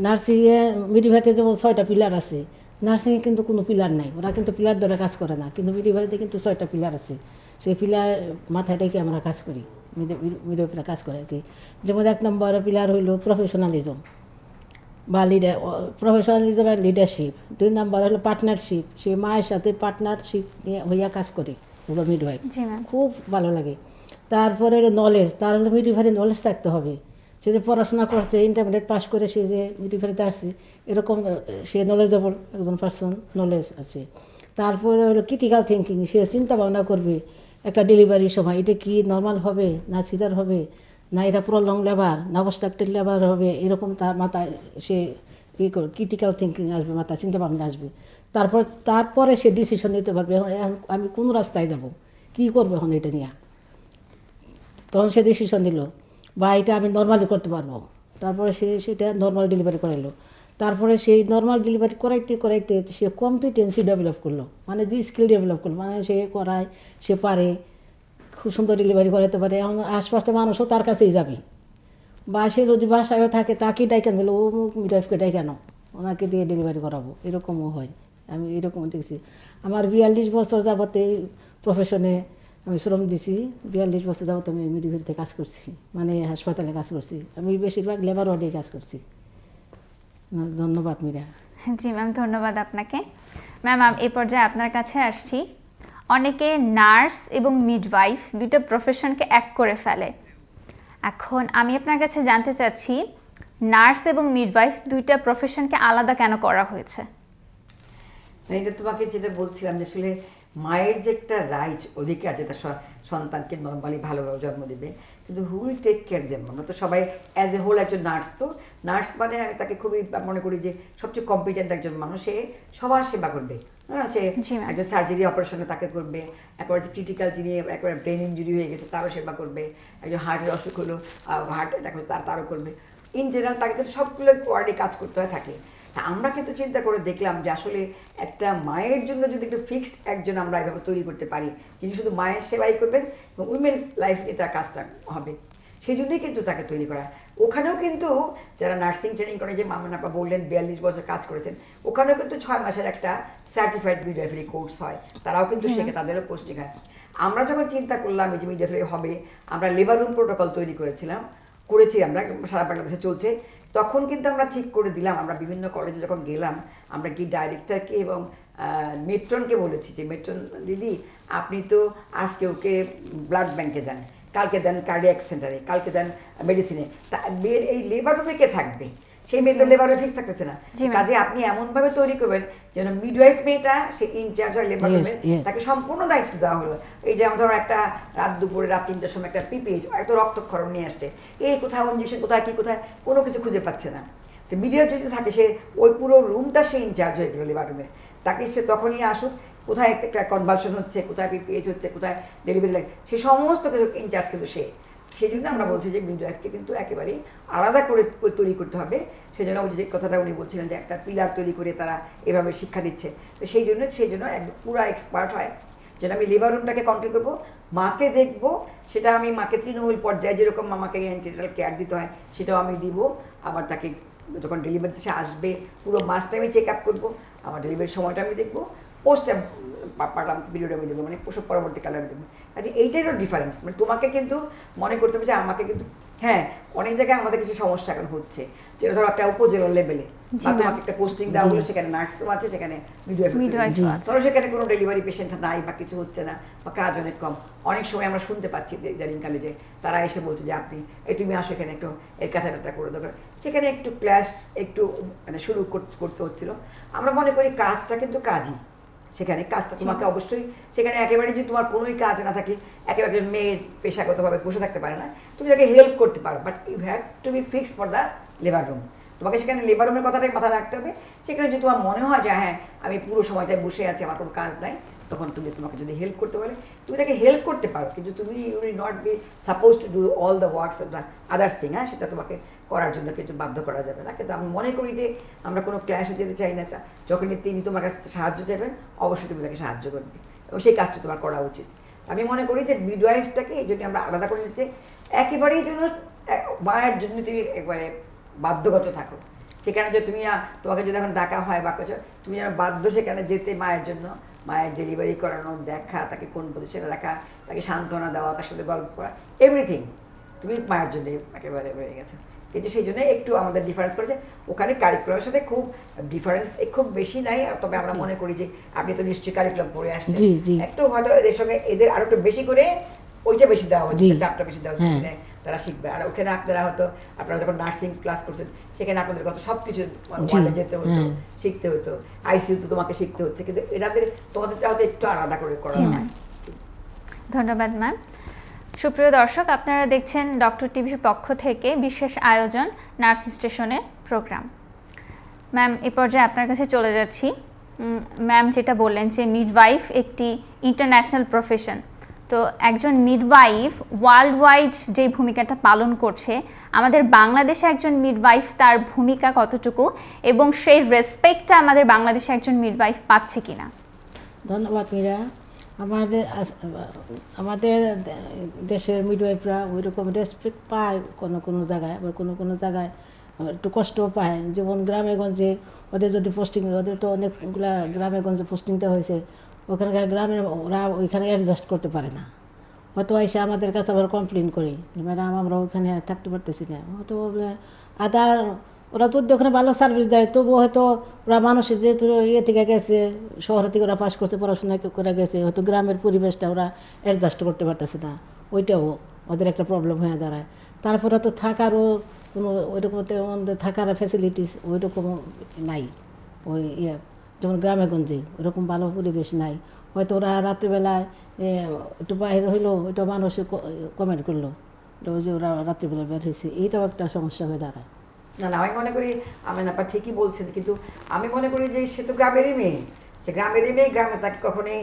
নার্সিংয়ে মিডওয়াইফারিতে যেমন 6টা পিলার আছে, নার্সিংয়ে কিন্তু কোনো পিলার নাই, ওরা কিন্তু পিলার ধরে কাজ করে না, কিন্তু মিডওয়াইফারিতে কিন্তু 6টা পিলার আছে, সেই পিলার মাথায় রেখে আমরা কাজ করি, মিডওয়াইফাররা কাজ করে আর কি। যেমন 1 নম্বর পিলার হইল প্রফেশনালিজম বা প্রফেশনালিজম আর লিডারশিপ। 2 নম্বর হলো পার্টনারশিপ, সেই মায়ের সাথে পার্টনারশিপ নিয়ে হইয়া কাজ করে মিডওয়াইফ, খুব ভালো লাগে। তারপরে হলো নলেজ, তার হলো মিডওয়াইফারি নলেজ থাকতে হবে। সে যে পড়াশোনা করছে, ইন্টারমিডিয়েট পাস করে সে যে মিডওয়াইফারিতে আসছে, এরকম সে নলেজেবল একজন পার্সন, নলেজ আছে। তারপরে হলো ক্রিটিক্যাল থিঙ্কিং, সে চিন্তা ভাবনা করবে একটা ডেলিভারির সময় এটা কি নর্মাল হবে না সিজার হবে, না এটা প্রলং লেবার না অবস্ট্রাকটিভ লেবার হবে, এরকম তার মাথায় সে ক্রিটিক্যাল থিঙ্কিং আসবে, মাথায় চিন্তা ভাবনা আসবে। তারপরে সে ডিসিশন নিতে পারবে এখন আমি কোন রাস্তায় যাব, কী করবো এখন এটা নিয়ে। তখন সে ডিসিশন দিল বা এটা আমি নর্মালি করতে পারবো, তারপরে সে সেটা নর্মাল ডেলিভারি করাইলো। তারপরে সেই নর্মাল ডেলিভারি করাইতে করাইতে সে কম্পিটেন্সি ডেভেলপ করলো, মানে যে স্কিল ডেভেলপ করলো, মানে সে করায়, সে পারে, খুব সুন্দর ডেলিভারি করাতে পারে। এখন আশপাশে মানুষও তার কাছেই যাবে, বা সে যদি বাসায়ও থাকে তাকেই ডাইকেন বলে ও মিডওয়াইফকে ডাইকেন, ওনাকে দিয়ে ডেলিভারি করাবো, এরকমও হয়। আমি এরকম দেখছি। আমার 42 বছর যাবত এই প্রফেশনে আমি শ্রম দিছি, 42 বছর যাবত আমি মিডওয়াইফারিতে কাজ করছি, মানে হাসপাতালে কাজ করছি। আমি বেশিরভাগ লেবার ওয়ার্ডে কাজ করছি। ধন্যবাদ মীরা। জি ম্যাম, ধন্যবাদ আপনাকে। ম্যাম এই পর্যায়ে আপনার কাছে আসছি। অনেকে নার্স এবং মিডওয়াইফ দুটো প্রফেশনকে এক করে ফেলে। এখন আমি আপনার কাছে জানতে চাচ্ছি নার্স এবং মিডওয়াইফ দুইটা প্রফেশনকে আলাদা কেন করা হয়েছে? এটা তোমাকে যেটা বলছিলাম যে আসলে মায়ের যে একটা রাইট অধিকার আছে তার সন্তানকে নর্মালি ভালোভাবে জন্ম দেবে, কিন্তু who will take care them. আমরা তো সবাই অ্যাজ এ হোল একজন নার্স, তো নার্স মানে আমি তাকে খুবই মনে করি যে সবচেয়ে কম্পিটেন্ট একজন মানুষ, সে সবার সেবা করবে। হ্যাঁ, সে একজন সার্জারি অপারেশনে তাকে করবে, একেবারে ক্রিটিক্যাল যিনি একেবারে ব্রেন ইঞ্জুরি হয়ে গেছে তারও সেবা করবে, একজন হার্টের অসুখ হলো, হার্ট অ্যাটাক হচ্ছে তারও করবে। ইন জেনারেল তাকে কিন্তু সবগুলো ওয়ার্ডে কাজ করতে হয় থাকে। আমরা কিন্তু চিন্তা করে দেখলাম যে আসলে একটা মায়ের জন্য যদি একটু ফিক্সড একজন আমরা এভাবে তৈরি করতে পারি, যিনি শুধু মায়ের সেবাই করবেন এবং উইমেন্স লাইফ নিয়ে তার কাজটা হবে, সেই জন্যই কিন্তু তাকে তৈরি করা। ওখানেও কিন্তু যারা নার্সিং ট্রেনিং করে, যে মামুন আপা বললেন 42 বছর কাজ করেছেন, ওখানেও কিন্তু 6 মাসের একটা সার্টিফাইড মিডওয়াইফারি কোর্স হয়, তারাও কিন্তু শেখে, তাদেরও পোস্টিং হয়। আমরা যখন চিন্তা করলাম এই যে মিডওয়াইফারি হবে, আমরা লেবার রুম প্রোটোকল তৈরি করেছি, আমরা সারা বাংলাদেশে চলছে, তখন কিন্তু আমরা ঠিক করে দিলাম, আমরা বিভিন্ন কলেজে যখন গেলাম আমরা কি ডাইরেক্টরকে এবং মেট্রনকে বলেছি যে মেট্রন দিদি আপনি তো আজকে ওকে ব্লাড ব্যাংকে দেন, কালকে দেন কার্ডিয়াক সেন্টারে, কালকে দেন মেডিসিনে, তা মেয়ের এই লেবার রুমে কে থাকবে? সেই মেয়ে তো লেবারে ফিক্স থাকতেছে না, কাজে আপনি এমনভাবে তৈরি করবেন যেন মিডওয়াইফ মেয়েটা সে ইনচার্জ হয় লেবার রুমে, তাকে সম্পূর্ণ দায়িত্ব দেওয়া হলো। এই যে ধরো একটা রাত 3টার সময় একটা পিপিএইচ এত রক্তক্ষরণ নিয়ে আসছে, এই কোথায় ইঞ্জেকশন, কোথায় কি কোথায় কোনো কিছু খুঁজে পাচ্ছে না, তো মিডিয়ার যদি থাকে সে ওই পুরো রুমটা সে ইনচার্জ হয়ে গেল লেবার রুমে, তাকে সে তখনই আসুক কোথায় একটা কনভালশন হচ্ছে, কোথায় পিপিএইচ হচ্ছে, কোথায় ডেলিভারি লাগে, সে সমস্ত কিছু ইনচার্জ কিন্তু সে। সেই জন্য আমরা বলছি যে মিডওয়াইফকে কিন্তু একেবারেই আলাদা করে তৈরি করতে হবে। সেই জন্য ওই যে কথাটা উনি বলছিলেন যে একটা পিলার তৈরি করে তারা এভাবে শিক্ষা দিচ্ছে, তো সেই জন্য একদম পুরো এক্সপার্ট হয় যেন আমি লেবার রুমটাকে কন্ট্রোল করবো, মাকে দেখবো, সেটা আমি মাকে তৃণমূল পর্যায়ে যেরকম মামাকে অ্যান্টিনাল কেয়ার দিতে হয় সেটাও আমি দিব, আবার তাকে যখন ডেলিভারিতে সে আসবে পুরো মাসটা আমি চেক আপ করবো, আমার ডেলিভারির সময়টা আমি দেখবো, পোস্ট পার্টাম পিরিয়ড আমি দেবো, মানে প্রসব পরবর্তীকালে আমি দেবো। আচ্ছা এইটারও ডিফারেন্স, মানে তোমাকে কিন্তু মনে করতে হবে যে আমাকে কিন্তু, হ্যাঁ অনেক জায়গায় আমাদের কিছু সমস্যা এখন হচ্ছে, যেটা ধরো একটা উপজেলা লেভেলে বা তোমাকে একটা পোস্টিং দেওয়া হলো, সেখানে নার্সও আছে, সেখানে মিডওয়াইফ, ধরো সেখানে কোনো ডেলিভারি পেশেন্ট নাই বা কিছু হচ্ছে না বা কাজ অনেক কম, অনেক সময় আমরা শুনতে পাচ্ছি ইদানিংকালে যে তারা এসে বলছে যে আপনি তুমি আসো এখানে একটু এর কাছাটা করে দরকার, সেখানে একটু ক্ল্যাশ একটু মানে শুরু করতে হচ্ছিল। আমরা মনে করি কাজটা কিন্তু কাজই, সেখানে কাজটা তোমাকে অবশ্যই, সেখানে একেবারে যদি তোমার কোনোই কাজ না থাকে, একেবারে একজন মেয়ে পেশাগতভাবে বসে থাকতে পারে না, তুমি তাকে হেল্প করতে পারো, but you have to be fixed for the labour room. তোমাকে সেখানে লেবার রুমের কথাটাই মাথায় রাখতে হবে। সেখানে যদি তোমার মনে হয় যে হ্যাঁ আমি পুরো সময়টায় বসে আছি, আমার কোনো কাজ নাই, তখন তোমাকে যদি হেল্প করতে পারে তুমি তাকে হেল্প করতে পারো, কিন্তু তুমি you will not be suppose to do all the works of the others thing. হ্যাঁ, সেটা তোমাকে করার জন্য কিছু বাধ্য করা যাবে না, কিন্তু আমি মনে করি যে আমরা কোনো ক্লাসে যেতে চাই না, যখনই তিনি তোমার কাছে সাহায্য চাইবেন অবশ্যই তুমি তাকে সাহায্য করবে এবং সেই কাজটা তোমার করা উচিত। আমি মনে করি যে মিডওয়াইফটাকে এই জন্য আমরা আলাদা করে নিচ্ছি, একেবারেই জন্য মায়ের জন্য তুমি একবারে বাধ্যগত থাকো সেখানে, যে তুমি তোমাকে যদি এখন ডাকা হয় বা কিছু, তুমি যেন বাধ্য সেখানে যেতে মায়ের জন্য, মায়ের ডেলিভারি করানো, দেখা, তাকে কোন পজিশনে রাখা, তাকে সান্ত্বনা দেওয়া, তার সাথে গল্প করা, এভরিথিং তুমি মায়ের জন্য একেবারে হয়ে গেছে। কিন্তু সেই জন্য একটু আমাদের ডিফারেন্স করেছে, ওখানে কারিকুলামের সাথে খুব ডিফারেন্স খুব বেশি নাই, তবে আমরা মনে করি যে আপনি তো নিশ্চয়ই কারিকুলাম পড়ে আসছেন, একটু হয়তো এদের সঙ্গে এদের আরো একটু বেশি করে ওইটা বেশি দেওয়া হচ্ছে, চাপটা বেশি দেওয়া হচ্ছে, তারা শিখবে। আর ওখানে আপনারা হয়তো আপনারা যখন নার্সিং ক্লাস করছেন সেখানে আপনাদের কত সব কিছু যেতে হতো, শিখতে হতো, আইসিইউ তো তোমাকে শিখতে হচ্ছে, কিন্তু এনাদের তোমাদেরটা হয়তো একটু আলাদা করে করা হয়। ধন্যবাদ ম্যাম। সুপ্রিয় দর্শক, আপনারা দেখছেন ডক্টর টিভির পক্ষ থেকে বিশেষ আয়োজন নার্স স্টেশনের প্রোগ্রাম। ম্যাম, এ পর্যায়ে আপনার কাছে চলে যাচ্ছি। ম্যাম যেটা বললেন যে মিডওয়াইফ একটি ইন্টারন্যাশনাল প্রফেশন, তো একজন মিডওয়াইফ ওয়ার্ল্ড ওয়াইড যে ভূমিকাটা পালন করছে, আমাদের বাংলাদেশে একজন মিডওয়াইফ তার ভূমিকা কতটুকু এবং সেই রেসপেক্টটা আমাদের বাংলাদেশে একজন মিডওয়াইফ পাচ্ছে কিনা? ধন্যবাদ মীরা। আমাদের দেশের মিডওয়াইফরা ওই রকম রেসপেক্ট পায় কোনো জায়গায়, আবার কোনো জায়গায় একটু কষ্টও পায়। যেমন গ্রামে গঞ্জে ওদের যদি পোস্টিং, ওদের তো অনেকগুলা গ্রামে গঞ্জে পোস্টিং দেওয়া হয়েছে, ওখানকার গ্রামের ওরা ওইখানে অ্যাডজাস্ট করতে পারে না, হয়তো এসে আমাদের কাছে আবার কমপ্লেন করি, ম্যাডাম আমরা ওইখানে থাকতে পারতেছি না, হয়তো আদার ওরা যদি ওখানে ভালো সার্ভিস দেয় তবুও হয়তো ওরা মানুষের যেহেতু ইয়ে থেকে গেছে, শহর থেকে ওরা পাস করছে, পড়াশোনা করে গেছে, হয়তো গ্রামের পরিবেশটা ওরা অ্যাডজাস্ট করতে পারতেছে না, ওইটাও ওদের একটা প্রবলেম হয়ে দাঁড়ায়। তারপরে তো থাকারও কোনো ওইরকম থাকার ফ্যাসিলিটিস ওইরকম নাই, ওই ইয়ে যেমন গ্রামে গঞ্জে ওরকম ভালো পরিবেশ নাই, হয়তো ওরা রাত্রিবেলায় একটু বাইরে হইলো ওইটা মানুষে কমেন্ট করলো যে ওরা রাত্রিবেলা বের হয়েছে, এইটাও একটা সমস্যা হয়ে দাঁড়ায়। না না, আমি মনে করি আমি না ঠিকই বলছেন, কিন্তু আমি মনে করি যে সে তো গ্রামেরই মেয়ে, সে গ্রামেরই মেয়ে, গ্রামে তাকে কখনোই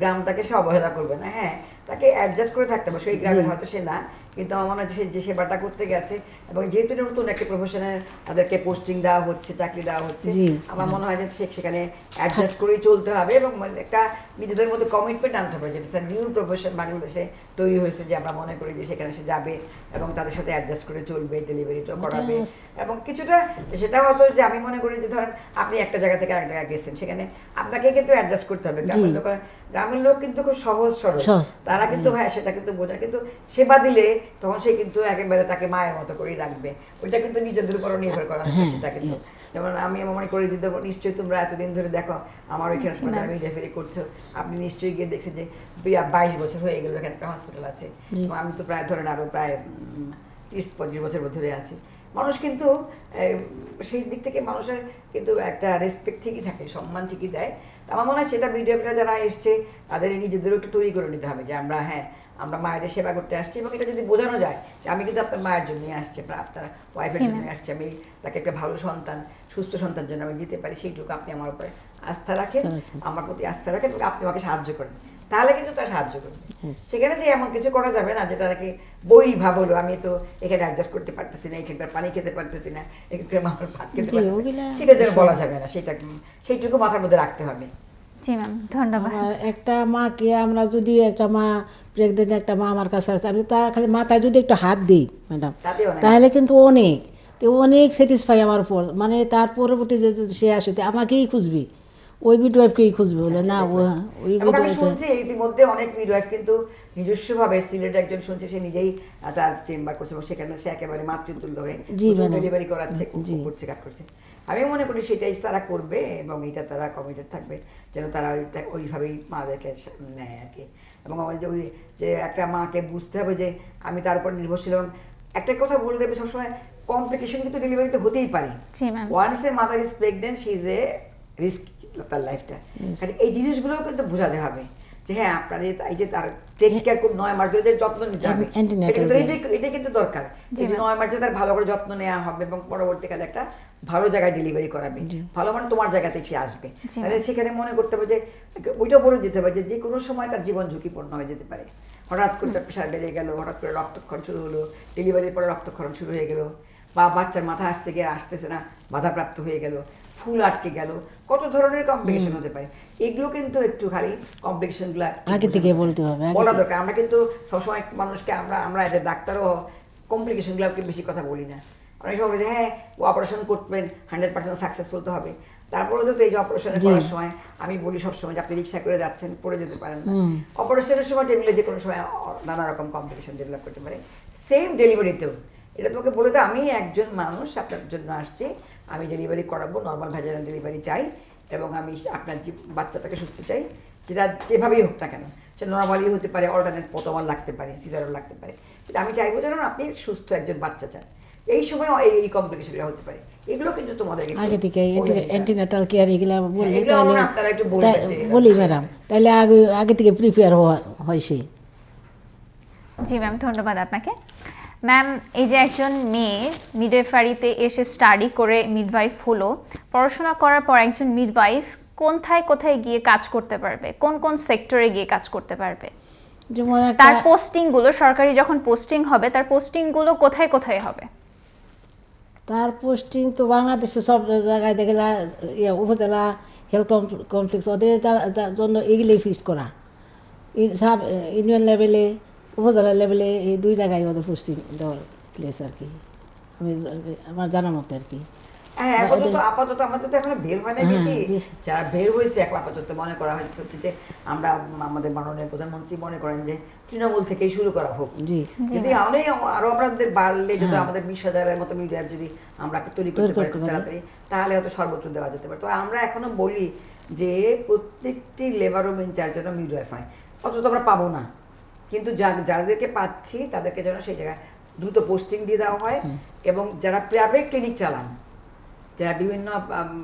গ্রামটাকে সে অবহেলা করবে না, হ্যাঁ তাকে অ্যাডজাস্ট করে থাকতে হবে, সেই গ্রামের হয়তো সে না, কিন্তু আমার মনে হয় যে সেবাটা করতে গেছে এবং যেহেতু নতুন একটা প্রফেশনে তাদেরকে পোস্টিং দেওয়া হচ্ছে, চাকরি দেওয়া হচ্ছে, আমার মনে হয় যে সেখানে অ্যাডজাস্ট করেই চলতে হবে এবং একটা নিজেদের মধ্যে কমিটমেন্ট আনতে হবে, যেটা নিউ প্রফেশন বাংলাদেশে তৈরি হয়েছে, যে আমরা মনে করি যে সেখানে সে যাবে এবং তাদের সাথে অ্যাডজাস্ট করে চলবে, ডেলিভারিটাও করাবে এবং কিছুটা সেটা হয়তো যে আমি মনে করি যে ধরেন আপনি একটা জায়গা থেকে আরেক জায়গায় গেছেন, সেখানে আপনাকে কিন্তু অ্যাডজাস্ট করতে হবে, গ্রামের লোকেরা গ্রামের লোক কিন্তু খুব সহজ সরল, সহজ, তারা কিন্তু হ্যাঁ সেটা কিন্তু বোঝে, কিন্তু সেবা দিলে তখন সে কিন্তু একেবারে তাকে মায়ের মতো করেই রাখবে। ওইটা কিন্তু নিজেদের উপরও নির্ভর করা সেটা কিন্তু, যেমন আমি মনে করি যে নিশ্চয়ই তোমরা এতদিন ধরে দেখো আমার ওইখানে আমি রেফারি করছো, আপনি নিশ্চয়ই গিয়ে দেখছেন যে 22 বছর হয়ে গেল এখানে একটা হসপিটাল আছে, আমি তো প্রায় ধরেন আরো প্রায় 30-25 বছর ধরে আছি। মানুষ কিন্তু সেই দিক থেকে মানুষের কিন্তু একটা রেসপেক্ট ঠিকই থাকে, সম্মান ঠিকই দেয়। আমার মনে হয় সেটা ভিডিওটা যারা এসছে তাদের নিজেদেরও একটু তৈরি করে নিতে হবে যে আমরা আমরা মায়েদের সেবা করতে আসছি, এবং এটা যদি বোঝানো যায় যে আমি কিন্তু আপনার মায়ের জন্যই আসছি, আপনার ওয়াইফের জন্যই আসছি, আমি তাকে একটা ভালো সন্তান, সুস্থ সন্তান যেন আমি দিতে পারি, সেইটুকু আপনি আমার উপরে আস্থা রাখেন, আমার প্রতি আস্থা রাখেন, এবং আপনি আমাকে সাহায্য করেন, তাহলে কিন্তু তার সাহায্য করবে। সেখানে যে এমন কিছু করা যাবে না যেটা তাকে বই ভাব হলো, আমি তো এখানে অ্যাডজাস্ট করতে পারতেছি না, এখানকার পানি খেতে পারতেছি না, এখানকার মামার ভাত খেতে পারতেছি না, সেটা যেন বলা যাবে না, সেইটুকু মাথার মধ্যে রাখতে হবে। জি ম্যাম, ধন্যবাদ। একটা মাকে আমরা যদি একটা মা প্রেগনেন্ট একটা মা আমার কাছে আসছে, আমি তার খালি মাথায় যদি একটু হাত দিই ম্যাডাম, তাহলে কিন্তু অনেক স্যাটিসফাই আমার উপর, মানে তার পরবর্তী যে সে আসে আমাকেই খুঁজবি, ওই মিডওয়াইফকেই খুঁজবে, বলে না ওই আমি শুনছি ইতিমধ্যে অনেক মিডওয়াইফ কিন্তু নিজস্বভাবে, সিলেটে একজন শুনছে সে নিজেই তার চেম্বার করছে, এবং সেখানে সে একেবারে মাতৃতুল্য হয়ে ডেলিভারি করাচ্ছে, করছে, কাজ করছে। আমি মনে করি সেটাই তারা করবে, এবং এটা তারা কমিটেড থাকবে যেন তারা ওইভাবেই মাদেরকে নেয় আর কি। এবং আমার যে ওই যে একটা মাকে বুঝতে হবে যে আমি তার উপর নির্ভরশীল, এবং একটা কথা বললে সবসময় কমপ্লিকেশন কিন্তু ডেলিভারিতে হতেই পারে। Once a mother is pregnant she is a risk তার লাইফটা, এই জিনিসগুলোও কিন্তু বোঝাতে হবে যে হ্যাঁ আপনার এই যে তার টেক কেয়ার করে 9 মাস ধরে যে যত্ন নিতে হবে, এটা কিন্তু দরকার, যে 9 মাসে তার ভালো করে যত্ন নেওয়া হবে, এবং পরবর্তীকালে একটা ভালো জায়গায় ডেলিভারি করাবে, ভালো মানে তোমার জায়গাতে সে আসবে। তাহলে সেখানে মনে করতে হবে যে ওইটা বলে দিতে হবে যে কোনো সময় তার জীবন ঝুঁকিপূর্ণ হয়ে যেতে পারে, হঠাৎ করে তার প্রেশার বেড়ে গেল, হঠাৎ করে রক্তক্ষরণ শুরু হলো, ডেলিভারির পরে রক্তক্ষরণ শুরু হয়ে গেল, বা বাচ্চার মাথা আসতে গিয়ে আসতেছে না, বাধাপ্রাপ্ত হয়ে গেল, ফুল আটকে গেল, কত ধরনের কমপ্লিকেশন হতে পারে। এগুলো কিন্তু একটু খালি কমপ্লিকেশনগুলো আগে থেকে বলতে হবে, বলা দরকার। আমরা কিন্তু সবসময় মানুষকে আমরা এদের ডাক্তারও কমপ্লিকেশনগুলো বেশি কথা বলি না, অনেক সময় বলি হ্যাঁ ও অপারেশন করবেন 100% সাকসেসফুল তো হবে, তারপরে তো এই যে অপারেশনের করার সময় আমি বলি সবসময় যে আপনি রিক্সা করে যাচ্ছেন, পড়ে যেতে পারেন না, অপারেশনের সময় টেবিলে যে কোনো সময় নানা রকম কমপ্লিকেশন ডেভেলপ করতে পারে। সেম ডেলিভারিতেও এটা তোমাকে বলে দাও, আমি একজন মানুষ আপনার জন্য আসছি, আমি ডেলিভারি করাবো, নর্মাল ভ্যাজাইনাল ডেলিভারি চাই, এবং আমি আপনার যে বাচ্চাটাকে সুস্থ চাই, যেটা যেভাবেই হোক না কেন, সে নর্মালি হতে পারে, অল্টারনেট প্রথমবার লাগতে পারে, সিজারও লাগতে পারে, কিন্তু আমি চাইবো যেন আপনি সুস্থ একজন বাচ্চা চান। এই সময় এই কমপ্লিকেশনগুলো হতে পারে, এগুলো কিন্তু তোমাদেরকে আগে থেকে অ্যান্টিনাটাল কেয়ার এগুলো বললে আপনারা একটু বলি ম্যাডাম, তাহলে আগে থেকে প্রিপেয়ার হয় সে। জি ম্যাম, ধন্যবাদ আপনাকে। ম্যাম, এই যে একজন মেয়ে মিডওয়াইফারিতে এসে স্টাডি করে মিডওয়াইফ হলো, পড়াশোনা করার পর একজন মিডওয়াইফ কোথায় গিয়ে কাজ করতে পারবে, কোন সেক্টরে গিয়ে কাজ করতে পারবে, যেমন তার পোস্টিংগুলো, সরকারি যখন পোস্টিং হবে তার পোস্টিংগুলো কোথায় হবে? তার পোস্টিং তো বাংলাদেশে সব জায়গায় দেখলা, উপজেলা হেলথ কমপ্লেক্স, ওদের জন্য এগুলোই ফিক্সড করা, সাব ইউনিয়ন লেভেলে, উপজেলা লেভেলে, এই 2 জায়গায় ওদের পোস্টিং দেওয়ার প্লেস আর কি, আমি আমার জানা মতো আর কি। হ্যাঁ, আপাতত আমাদের তো এখনো বের হয় না বেশি, যারা বের হয়েছে এখন আপাতত মনে করা হচ্ছে যে আমরা আমাদের মাননীয় প্রধানমন্ত্রী মনে করেন যে তৃণমূল থেকেই শুরু করা হোক, যদি আরো আপনাদের বাড়লে, যদি আমাদের 20,000-এর মতো মিডিয়ার যদি আমরা তৈরি করতে পারি খুব তাড়াতাড়ি, তাহলে হয়তো সর্বত্র দেওয়া যেতে পারে। তো আমরা এখনো বলি যে প্রত্যেকটি লেবার রুম ইনচার্জ যেন মিডওয়াইফ হয়, অথচ আমরা পাবো না, কিন্তু যাদেরকে পাচ্ছি তাদেরকে যেন সেই জায়গায় দ্রুত পোস্টিং দিয়ে দেওয়া হয়, এবং যারা প্রাইভেট ক্লিনিক চালান, যারা বিভিন্ন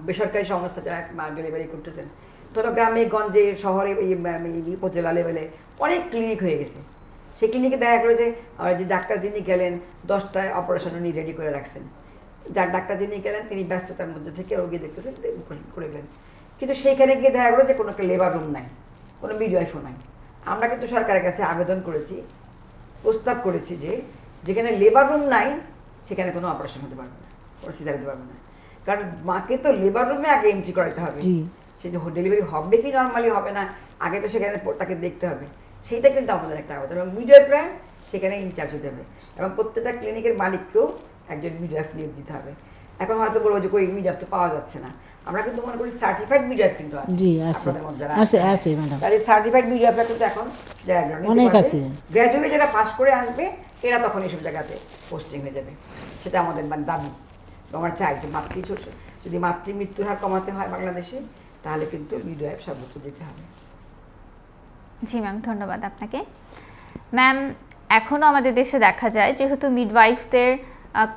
বেসরকারি সংস্থা যারা ডেলিভারি করতেছেন, ধরো গ্রামে গঞ্জে শহরে উপজেলা লেভেলে অনেক ক্লিনিক হয়ে গেছে, সেই ক্লিনিকে দেখা গেলো যে ডাক্তার যিনি গেলেন 10টায় অপারেশন উনি রেডি করে রাখছেন, যার ডাক্তার যিনি গেলেন তিনি ব্যস্ততার মধ্যে থেকে রোগী দেখতেছেন করে গেলেন, কিন্তু সেইখানে গিয়ে দেখা গেলো যে কোনো একটা লেবার রুম নাই, কোনো মিডওয়াইফও নাই। আমরা কিন্তু সরকারের কাছে আবেদন করেছি, প্রস্তাব করেছি যে যেখানে লেবার রুম নাই সেখানে কোনো অপারেশন হতে পারবে না, কোনো সিজার হতে পারবে না, কারণ মাকে তো লেবার রুমে আগে এন্ট্রি করাতে হবে, সে যে ডেলিভারি হবে কি নর্মালি হবে না আগে তো সেখানে তাকে দেখতে হবে, সেইটা কিন্তু আমাদের একটা আবেদন, এবং মিডওয়াইফরা সেখানে ইনচার্জ হতে হবে, এবং প্রত্যেকটা ক্লিনিকের মালিককেও একজন মিডওয়াইফ নিয়োগ দিতে হবে। এখন হয়তো বলবো যে কই মিডওয়াইফ তো পাওয়া যাচ্ছে না, আমরা কিন্তু মনে করি সার্টিফাইড মিডওয়াইফ কিন্তু আছে জি আছে আপনাদের মধ্যে যারা আছে আছে ম্যাডাম তাহলে সার্টিফাইড মিডওয়াইফরা কিন্তু এখন অনেক আছে। গ্র্যাজুয়েটে যারা পাস করে আসবে এরা তখন এইসব জায়গাতে পোস্টিং হয়ে যাবে, সেটা আমাদের মানে দাবি। আমরা চাই যে যদি মাতৃমৃত্যুর হার কমাতে হয় বাংলাদেশে, তাহলে কিন্তু মিডওয়াইফ সর্বোচ্চ দিতে হবে। জি ম্যাম, ধন্যবাদ আপনাকে। ম্যাম, এখনও আমাদের দেশে দেখা যায় যেহেতু মিডওয়াইফদের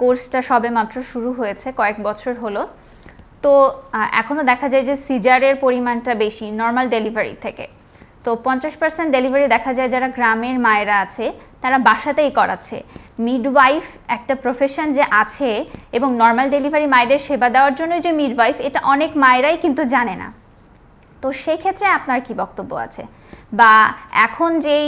কোর্সটা সবে মাত্র শুরু হয়েছে, কয়েক বছর হলো, তো এখনও দেখা যায় যে সিজারের পরিমাণটা বেশি নর্মাল ডেলিভারি থেকে। তো 50% ডেলিভারি দেখা যায় যারা গ্রামের মায়েরা আছে তারা বাসাতেই করাচ্ছে। মিডওয়াইফ একটা প্রফেশন যে আছে এবং নর্মাল ডেলিভারি মায়েদের সেবা দেওয়ার জন্য যে মিডওয়াইফ, এটা অনেক মায়েরাই কিন্তু জানে না। তো সেই ক্ষেত্রে আপনার কি বক্তব্য আছে? বা এখন যেই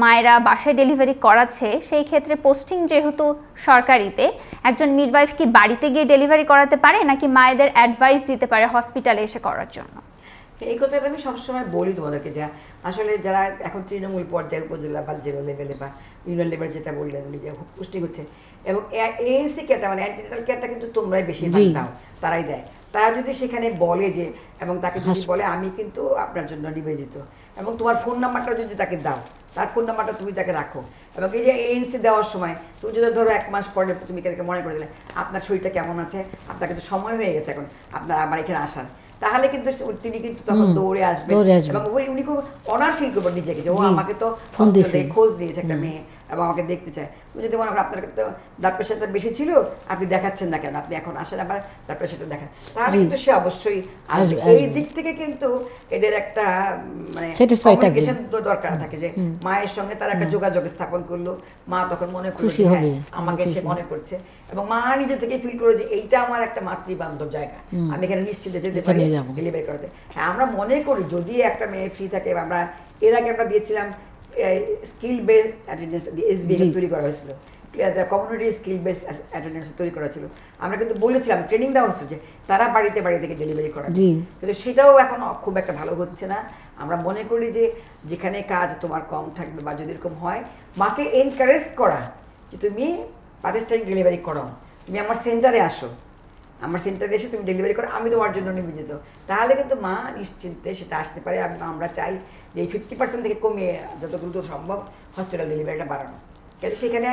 মায়েরা বাসায় ডেলিভারি করাচ্ছে সেই ক্ষেত্রে পোস্টিং যেহেতু সরকারিতে, একজন মিডওয়াইফ কি বাড়িতে গিয়ে ডেলিভারি করাতে পারে নাকি মায়েদের অ্যাডভাইস দিতে পারে হসপিটালে এসে করার জন্য? এই কথাটা আমি সবসময় বলি তোমাদেরকে, যে আসলে যারা এখন তৃণমূল পর্যায়ে উপজেলা বা জেলা লেভেলে বা ইউনিয়ন লেভেলে যেটা বললেন উনি যে পোস্টিং হচ্ছে, এবং এএনসি কেয়ারটা মানে অ্যান্টিনাটাল কেয়ারটা কিন্তু তোমরাই বেশি দাও, তারাই দেয়। তারা যদি সেখানে বলে যে, এবং তাকে যদি বলে আমি কিন্তু আপনার জন্য নিবেদিত, এবং তোমার ফোন নাম্বারটা যদি তাকে দাও, তার ফোন নাম্বারটা তুমি তাকে রাখো, এবং এই যে এএনসি দেওয়ার সময় তুমি যদি ধরো 1 মাস পরে তুমি তাদেরকে মনে করে দিলে আপনার শরীরটা কেমন আছে, আপনার কিন্তু সময় হয়ে গেছে এখন আপনার আমার এখানে আসার, তাহলে কিন্তু তিনি কিন্তু তখন দৌড়ে আসবেন, এবং উনি খুব অনার ফিল করবেন নিজেকে যে ও আমাকে তো খোঁজ দিয়েছে একটা মেয়ে এবং আমাকে দেখতে চায়। তুমি যদি মনে করো আপনার তো ব্লাড প্রেশারটা বেশি ছিল, আপনি দেখাচ্ছেন না কেন, আপনি এখন আসেন আবার ব্লাড প্রেশারটা দেখান, তাহলে কিন্তু সে অবশ্যই আসবে। এই দিক থেকে কিন্তু এদের একটা মানে কমিউনিকেশন দরকার থাকে, যে মায়ের সঙ্গে তার একটা যোগাযোগ স্থাপন করলো, মা তখন মনে করলো আমাকে সে মনে করছে, এবং মা নিজে থেকে ফিল করে যে এইটা আমার একটা মাতৃবান্ধব জায়গা, আমি এখানে নিশ্চিন্তে যেতে পারি ডেলিভারি করাতে। হ্যাঁ, আমরা মনে করি যদি একটা মেয়ে ফ্রি থাকে, আমরা এর আগে আমরা দিয়েছিলাম স্কিল বেসড অ্যাটেন্ডেন্স এসবিএ তৈরি করা হয়েছিল, কমিউনিটি স্কিল বেসড অ্যাটেন্ডেন্স তৈরি করা ছিল। আমরা কিন্তু বলেছিলাম, ট্রেনিং দেওয়া হচ্ছিল যে তারা বাড়িতে বাড়ি থেকে ডেলিভারি করা, কিন্তু সেটাও এখন খুব একটা ভালো হচ্ছে না। আমরা মনে করি যে যেখানে কাজ তোমার কম থাকবে বা যদি এরকম হয়, মাকে এনকারেজ করা যে তুমি প্রাতিষ্ঠানিক ডেলিভারি করো, তুমি আমার সেন্টারে আসো, আমার সেন্টারে এসে তুমি ডেলিভারি করো, আমি তোমার জন্য নিবেদিত, তাহলে কিন্তু মা নিশ্চিন্তে সেটা আসতে পারে। আমরা চাই যে এই 50% থেকে কমিয়ে যত দ্রুত সম্ভব হসপিটাল ডেলিভারিটা বাড়ানো। কিন্তু সেখানে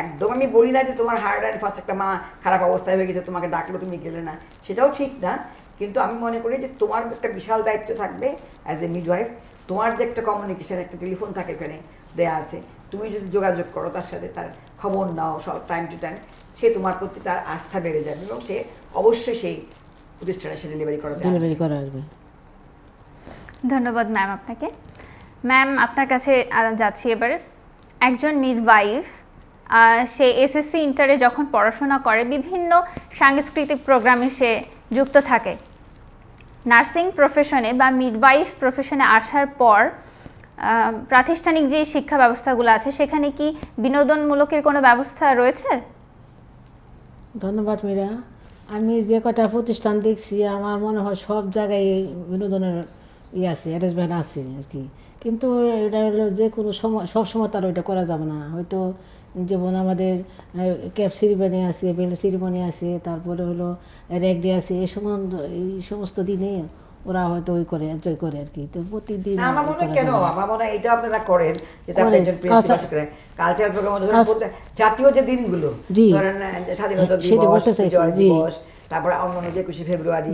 একদম আমি বলি না যে তোমার হার্ড অ্যান্ড ফাস্ট একটা মা খারাপ অবস্থায় হয়ে গেছে, তোমাকে ডাকলো তুমি গেলে না, সেটাও ঠিক না। কিন্তু আমি মনে করি যে তোমার একটা বিশাল দায়িত্ব থাকবে অ্যাজ এ মিডওয়াইফ, তোমার যে একটা কমিউনিকেশন, একটা টেলিফোন থাকে ওখানে দেওয়া আছে, তুমি যদি যোগাযোগ করো তার সাথে, তার খবর নাও সব টাইম টু টাইম, সে তোমার প্রতি তার আস্থা বেড়ে যাবে এবং সে অবশ্যই সেই প্রতিষ্ঠানে সে ডেলিভারি করা আসবে। ধন্যবাদ ম্যাম আপনাকে। ম্যাম, আপনার কাছে যাচ্ছি এবার। একজন মিডওয়াইফ সে এসএসসি ইন্টারে যখন পড়াশোনা করে বিভিন্ন সাংস্কৃতিক প্রোগ্রামে সে যুক্ত থাকে। নার্সিং প্রফেশনে বা মিডওয়াইফ প্রফেশনে আসার পর প্রাতিষ্ঠানিক যে শিক্ষা ব্যবস্থাগুলো আছে সেখানে কি বিনোদনমূলকের কোনো ব্যবস্থা রয়েছে? ধন্যবাদ মীরা। আমি যে কটা প্রতিষ্ঠান দেখছি আমার মনে হয় সব জায়গায় বিনোদনের আছে, অ্যারেঞ্জমেন্ট আছে আর কি, কিন্তু এটা হলো যে কোনো সময় সব সময় তার ওইটা করা যাবে না। হয়তো যেমন আমাদের ক্যাপ সিরিমনি আছে, বেল সিরিমনি আছে, তারপরে হলো র্যাক ডে আছে, এই সমস্ত দিনে ওরা হয়তো ওই করে এনজয় করে আর কি। তো প্রতিদিন আমার মনে হয় কেন, আমার মনে হয় এটা আপনারা করেন, যেটা আপনি একজন প্রিন্সিপাল করেন কালচারাল প্রোগ্রাম, জাতীয় যে দিনগুলো ধরেন স্বাধীনতা দিবস, তারপর অন্যান্য যে 21শে ফেব্রুয়ারি,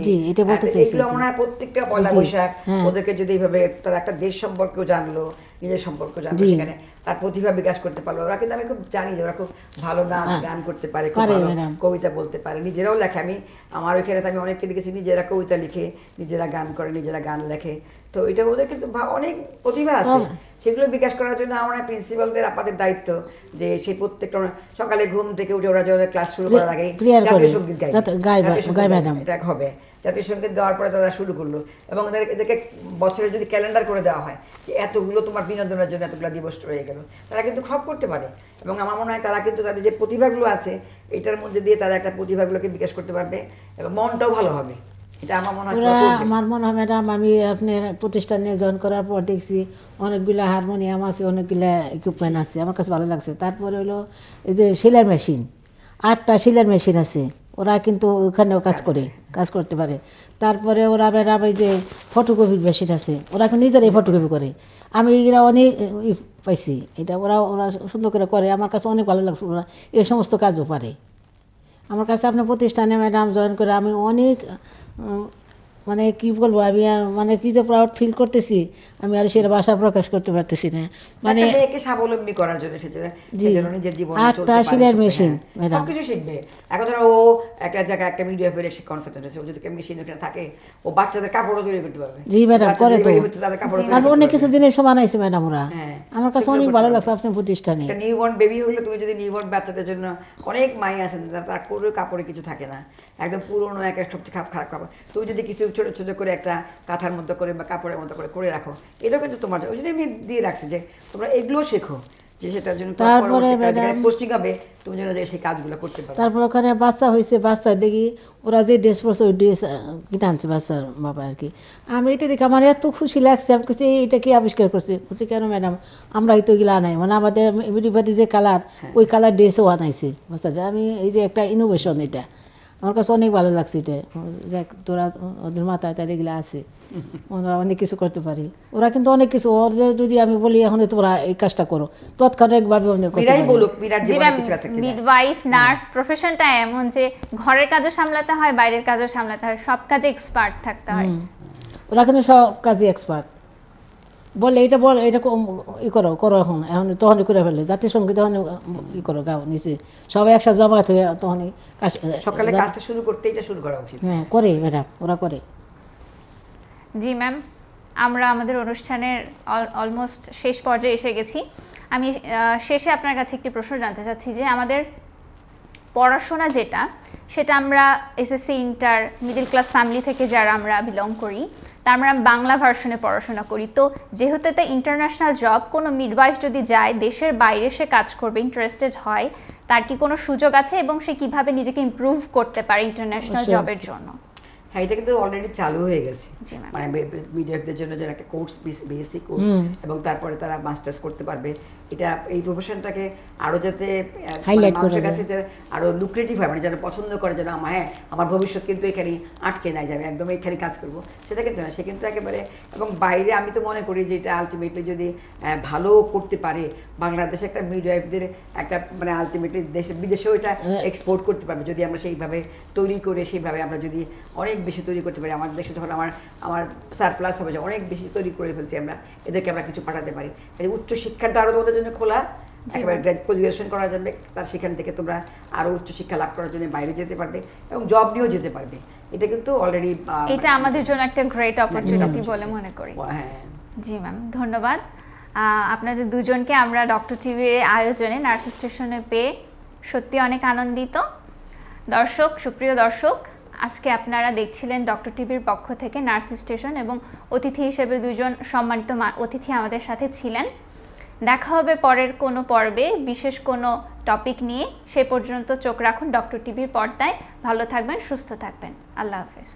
এগুলো মনে হয় প্রত্যেকটা পয়লা বৈশাখ ওদেরকে যদি এইভাবে তারা একটা দেশ সম্পর্কেও জানলো, নিজের সম্পর্ক জানলো, সেখানে তার প্রতিভা বিকাশ করতে পারলো। ওরা কিন্তু আমি খুব জানি যে ওরা খুব ভালো নাচ গান করতে পারে, খুব ভালো কবিতা বলতে পারে, নিজেরাও লেখে। আমার ওইখানে আমি অনেককে দেখেছি নিজেরা কবিতা লিখে, নিজেরা গান করে, নিজেরা গান লেখে। তো এটা ওদের কিন্তু অনেক প্রতিভা আছে, সেগুলো বিকাশ করার জন্য আমার প্রিন্সিপালদের আপনাদের দায়িত্ব যে সেই প্রত্যেকটা সকালে ঘুম থেকে উঠে ওরা যখন ক্লাস শুরু করার আগে জাতীয় সঙ্গীত গাইবে, এটা হবে। জাতীয় সঙ্গীত গাওয়ার পরে তারা শুরু করলো, এবং এদেরকে বছরে যদি ক্যালেন্ডার করে দেওয়া হয় যে এতগুলো তোমার বিনোদনের জন্য এতগুলো দিবস রয়ে গেল, তারা কিন্তু সব করতে পারে। এবং আমার মনে হয় তারা কিন্তু তাদের যে প্রতিভাগুলো আছে এটার মধ্যে দিয়ে তারা একটা প্রতিভাগুলোকে বিকাশ করতে পারবে এবং মনটাও ভালো হবে। এটা আমার মনে হয় ম্যাডাম, আমি আপনার প্রতিষ্ঠানে জয়েন করার পর দেখছি অনেকগুলো হারমোনিয়াম আছে, অনেকগুলো ইকুইপমেন্ট আছে, আমার কাছে ভালো লাগছে। তারপরে হলো এই যে সেলার মেশিন, 8টা সেলার মেশিন আছে, ওরা কিন্তু ওখানেও কাজ করে, কাজ করতে পারে। তারপরে ওরা ম্যাডাম এই যে ফটোকপির মেশিন আছে, ওরা এখন নিজেরাই ফটোকপি করে। আমি এরা অনেক পাইছি, এটা ওরা ওরা সুন্দর করে করে, আমার কাছে অনেক ভালো লাগছে। ওরা এই সমস্ত কাজও পারে। আমার কাছে আপনার প্রতিষ্ঠানে ম্যাডাম জয়েন করে আমি অনেক মানে কি বলবো, আমি আর মানে কি যে প্রাউড ফিল করতেছি, আমি আর সেটা ভাষা প্রকাশ করতে পারতেছি না। মানে মানে মেয়েকে স্বাবলম্বী করার জন্য সেজন্য নিজের জীবনে 8টা সেলাইয়ের মেশিন ম্যাডাম। সবকিছু শিখবে। এখন ধরো ও একটা জায়গায় একটা মিডিয়া ফের সে কনসালটেন্ট আছে, ও যদি মেশিন ওখানে থাকে, ও বাচ্চাদের কাপড়ও তৈরি করতে পারবে। জি ম্যাডাম, করে তো। তাদের কাপড় তারপর অনেক কিছু জিনিসও বানাইছে ম্যাডাম ওরা। হ্যাঁ, আমার কাছে অনেক ভালো লাগছে আপনার প্রতিষ্ঠানে। একটা নিউবর্ন বেবি হলে, তুমি যদি নিউবর্ন বাচ্চাদের জন্য অনেক মাই আছেন তার কোনো কাপড়ে কিছু থাকে না, একদম পুরোনো এক সবচেয়ে খারাপ কাপড়, তুমি যদি কিছু ছোট ছোট করে একটা কাঁথার মধ্যে করে বা কাপড়ের মধ্যে করে রাখো, এটাও কিন্তু তোমার, ওই জন্য আমি দিয়ে রাখছি যে তোমরা এগুলো শেখো, যে সেটার জন্য তারপরে পোস্টিং হবে, তুমি যেন সেই কাজগুলো করতে পারো। তারপর ওখানে বাচ্চা হয়েছে, বাচ্চা দেখি ওরা যে ড্রেস পরছে ওই ড্রেস কিনে আনছে বাচ্চার বাবা আর কি। আমি এটা দেখি আমার এত খুশি লাগছে, আমি বলছি এটা কি আবিষ্কার করছে? বলছি কেন ম্যাডাম, আমরা হয়তো এগুলো আনাই, মানে আমাদের মিডিবাটি যে কালার, ওই কালার ড্রেসও আনাইছে বাচ্চাটা। আমি এই যে একটা ইনোভেশন, এটা আমার কাছে অনেক ভালো লাগছে। এটা যাক, তোরা ওদের মাথায় তাদের এগুলো আছে, ওরা অনেক কিছু করতে পারি। ওরা কিন্তু অনেক কিছু, ওর যদি আমি বলি এখন তোমরা এই কাজটা করো, তৎক্ষণিকভাবে অনেক করতে পারে। বলুক মিরার জি জীবনে ম্যাম, কিছু আছে কিনা। মিডওয়াইফ নার্স প্রফেশনটা এমন যে ঘরের কাজও সামলাতে হয়, বাইরের কাজও সামলাতে হয়, সব কাজে এক্সপার্ট থাকতে হয়। ওরা কিন্তু সব কাজে এক্সপার্ট। বলে এটা বল, এটা ই করো করো, এখন এখন তখনই করে ফেলে। জাতীয় সঙ্গীত তখন ই করো, গাও নিচে সবাই একসাথে জমা হয়ে তখনই কাজ, সকালে কাজটা শুরু করতে এটা শুরু করা উচিত। হ্যাঁ করে ম্যাডাম, ওরা করে। জি ম্যাম, আমরা আমাদের অনুষ্ঠানের অলমোস্ট শেষ পর্যায়ে এসে গেছি। আমি শেষে আপনার কাছে একটি প্রশ্ন জানতে চাচ্ছি যে আমাদের পড়াশোনা যেটা, সেটা আমরা SSC inter middle class family থেকে যারা আমরা বিলং করি, তা আমরা বাংলা ভার্সনে পড়াশোনা করি। তো যেহেতু এটা ইন্টারন্যাশনাল জব, কোনো মিডওয়াইফ যদি যায় দেশের বাইরে সে কাজ করবে, ইন্টারেস্টেড হয়, তার কি কোনো সুযোগ আছে এবং সে কিভাবে নিজেকে ইমপ্রুভ করতে পারে ইন্টারন্যাশনাল জবের জন্য? হ্যাঁ, এটা কিন্তু অলরেডি চালু হয়ে গেছে। জি ম্যাম। মানে মিডিয়াদের জন্য যারা একটা কোর্স, বেসিক কোর্স, এবং তারপরে তারা মাস্টার্স করতে পারবে। এটা এই প্রফেশনটাকে আরো যাতে Highlight করা মানুষের যায়। কাছে আরো লুক্রেটিভ হয়, মানে যারা পছন্দ করে, যেন আমার হ্যাঁ আমার ভবিষ্যৎ কিন্তু এখানে আটকে নাই, যে আমি একদম এখানে কাজ করব, সেটা কিন্তু না। সে কিন্তু একেবারে, এবং বাইরে আমি তো মনে করি যে এটা আলটিমেটলি যদি ভালো করতে পারে, বাংলাদেশে একটা মিডওয়াইফদের একটা মানে আলটিমেটলি দেশে বিদেশেও এটা এক্সপোর্ট করতে পারবে, যদি আমরা সেইভাবে তৈরি করে, সেইভাবে আমরা যদি অনেক বেশি তৈরি করতে পারি। আমার দেশে যখন আমার সারপ্লাস হবে, যে অনেক বেশি তৈরি করে ফেলছি আমরা, এদেরকে আমরা কিছু পাঠাতে পারি। উচ্চ শিক্ষার দ্বারা তোমাদের জন্য খোলা, একেবারে গ্র্যাজুয়েশন করা যাবে, তার সেখান থেকে তোমরা আরো উচ্চশিক্ষা লাভ করার জন্য বাইরে যেতে পারবে এবং জব নিয়েও যেতে পারবে। এটা কিন্তু অলরেডি, এটা আমাদের জন্য একটা গ্রেট অপরচুনিটি বলে মনে করি। হ্যাঁ। জি ম্যাম, ধন্যবাদ। আপনাদের দুজনকে আমরা ডক্টর টিভির আয়োজনে নার্স স্টেশনে পেয়ে সত্যি অনেক আনন্দিত। সুপ্রিয় দর্শক, আজকে আপনারা দেখছিলেন ডক্টর টিভির পক্ষ থেকে নার্স স্টেশন, এবং অতিথি হিসেবে দুজন সম্মানিত অতিথি আমাদের সাথে ছিলেন। দেখা হবে পরের কোনো পর্বে বিশেষ কোনো টপিক নিয়ে। সে পর্যন্ত চোখ রাখুন ডক্টর টিভির পর্দায়। ভালো থাকবেন, সুস্থ থাকবেন। আল্লাহ হাফেজ।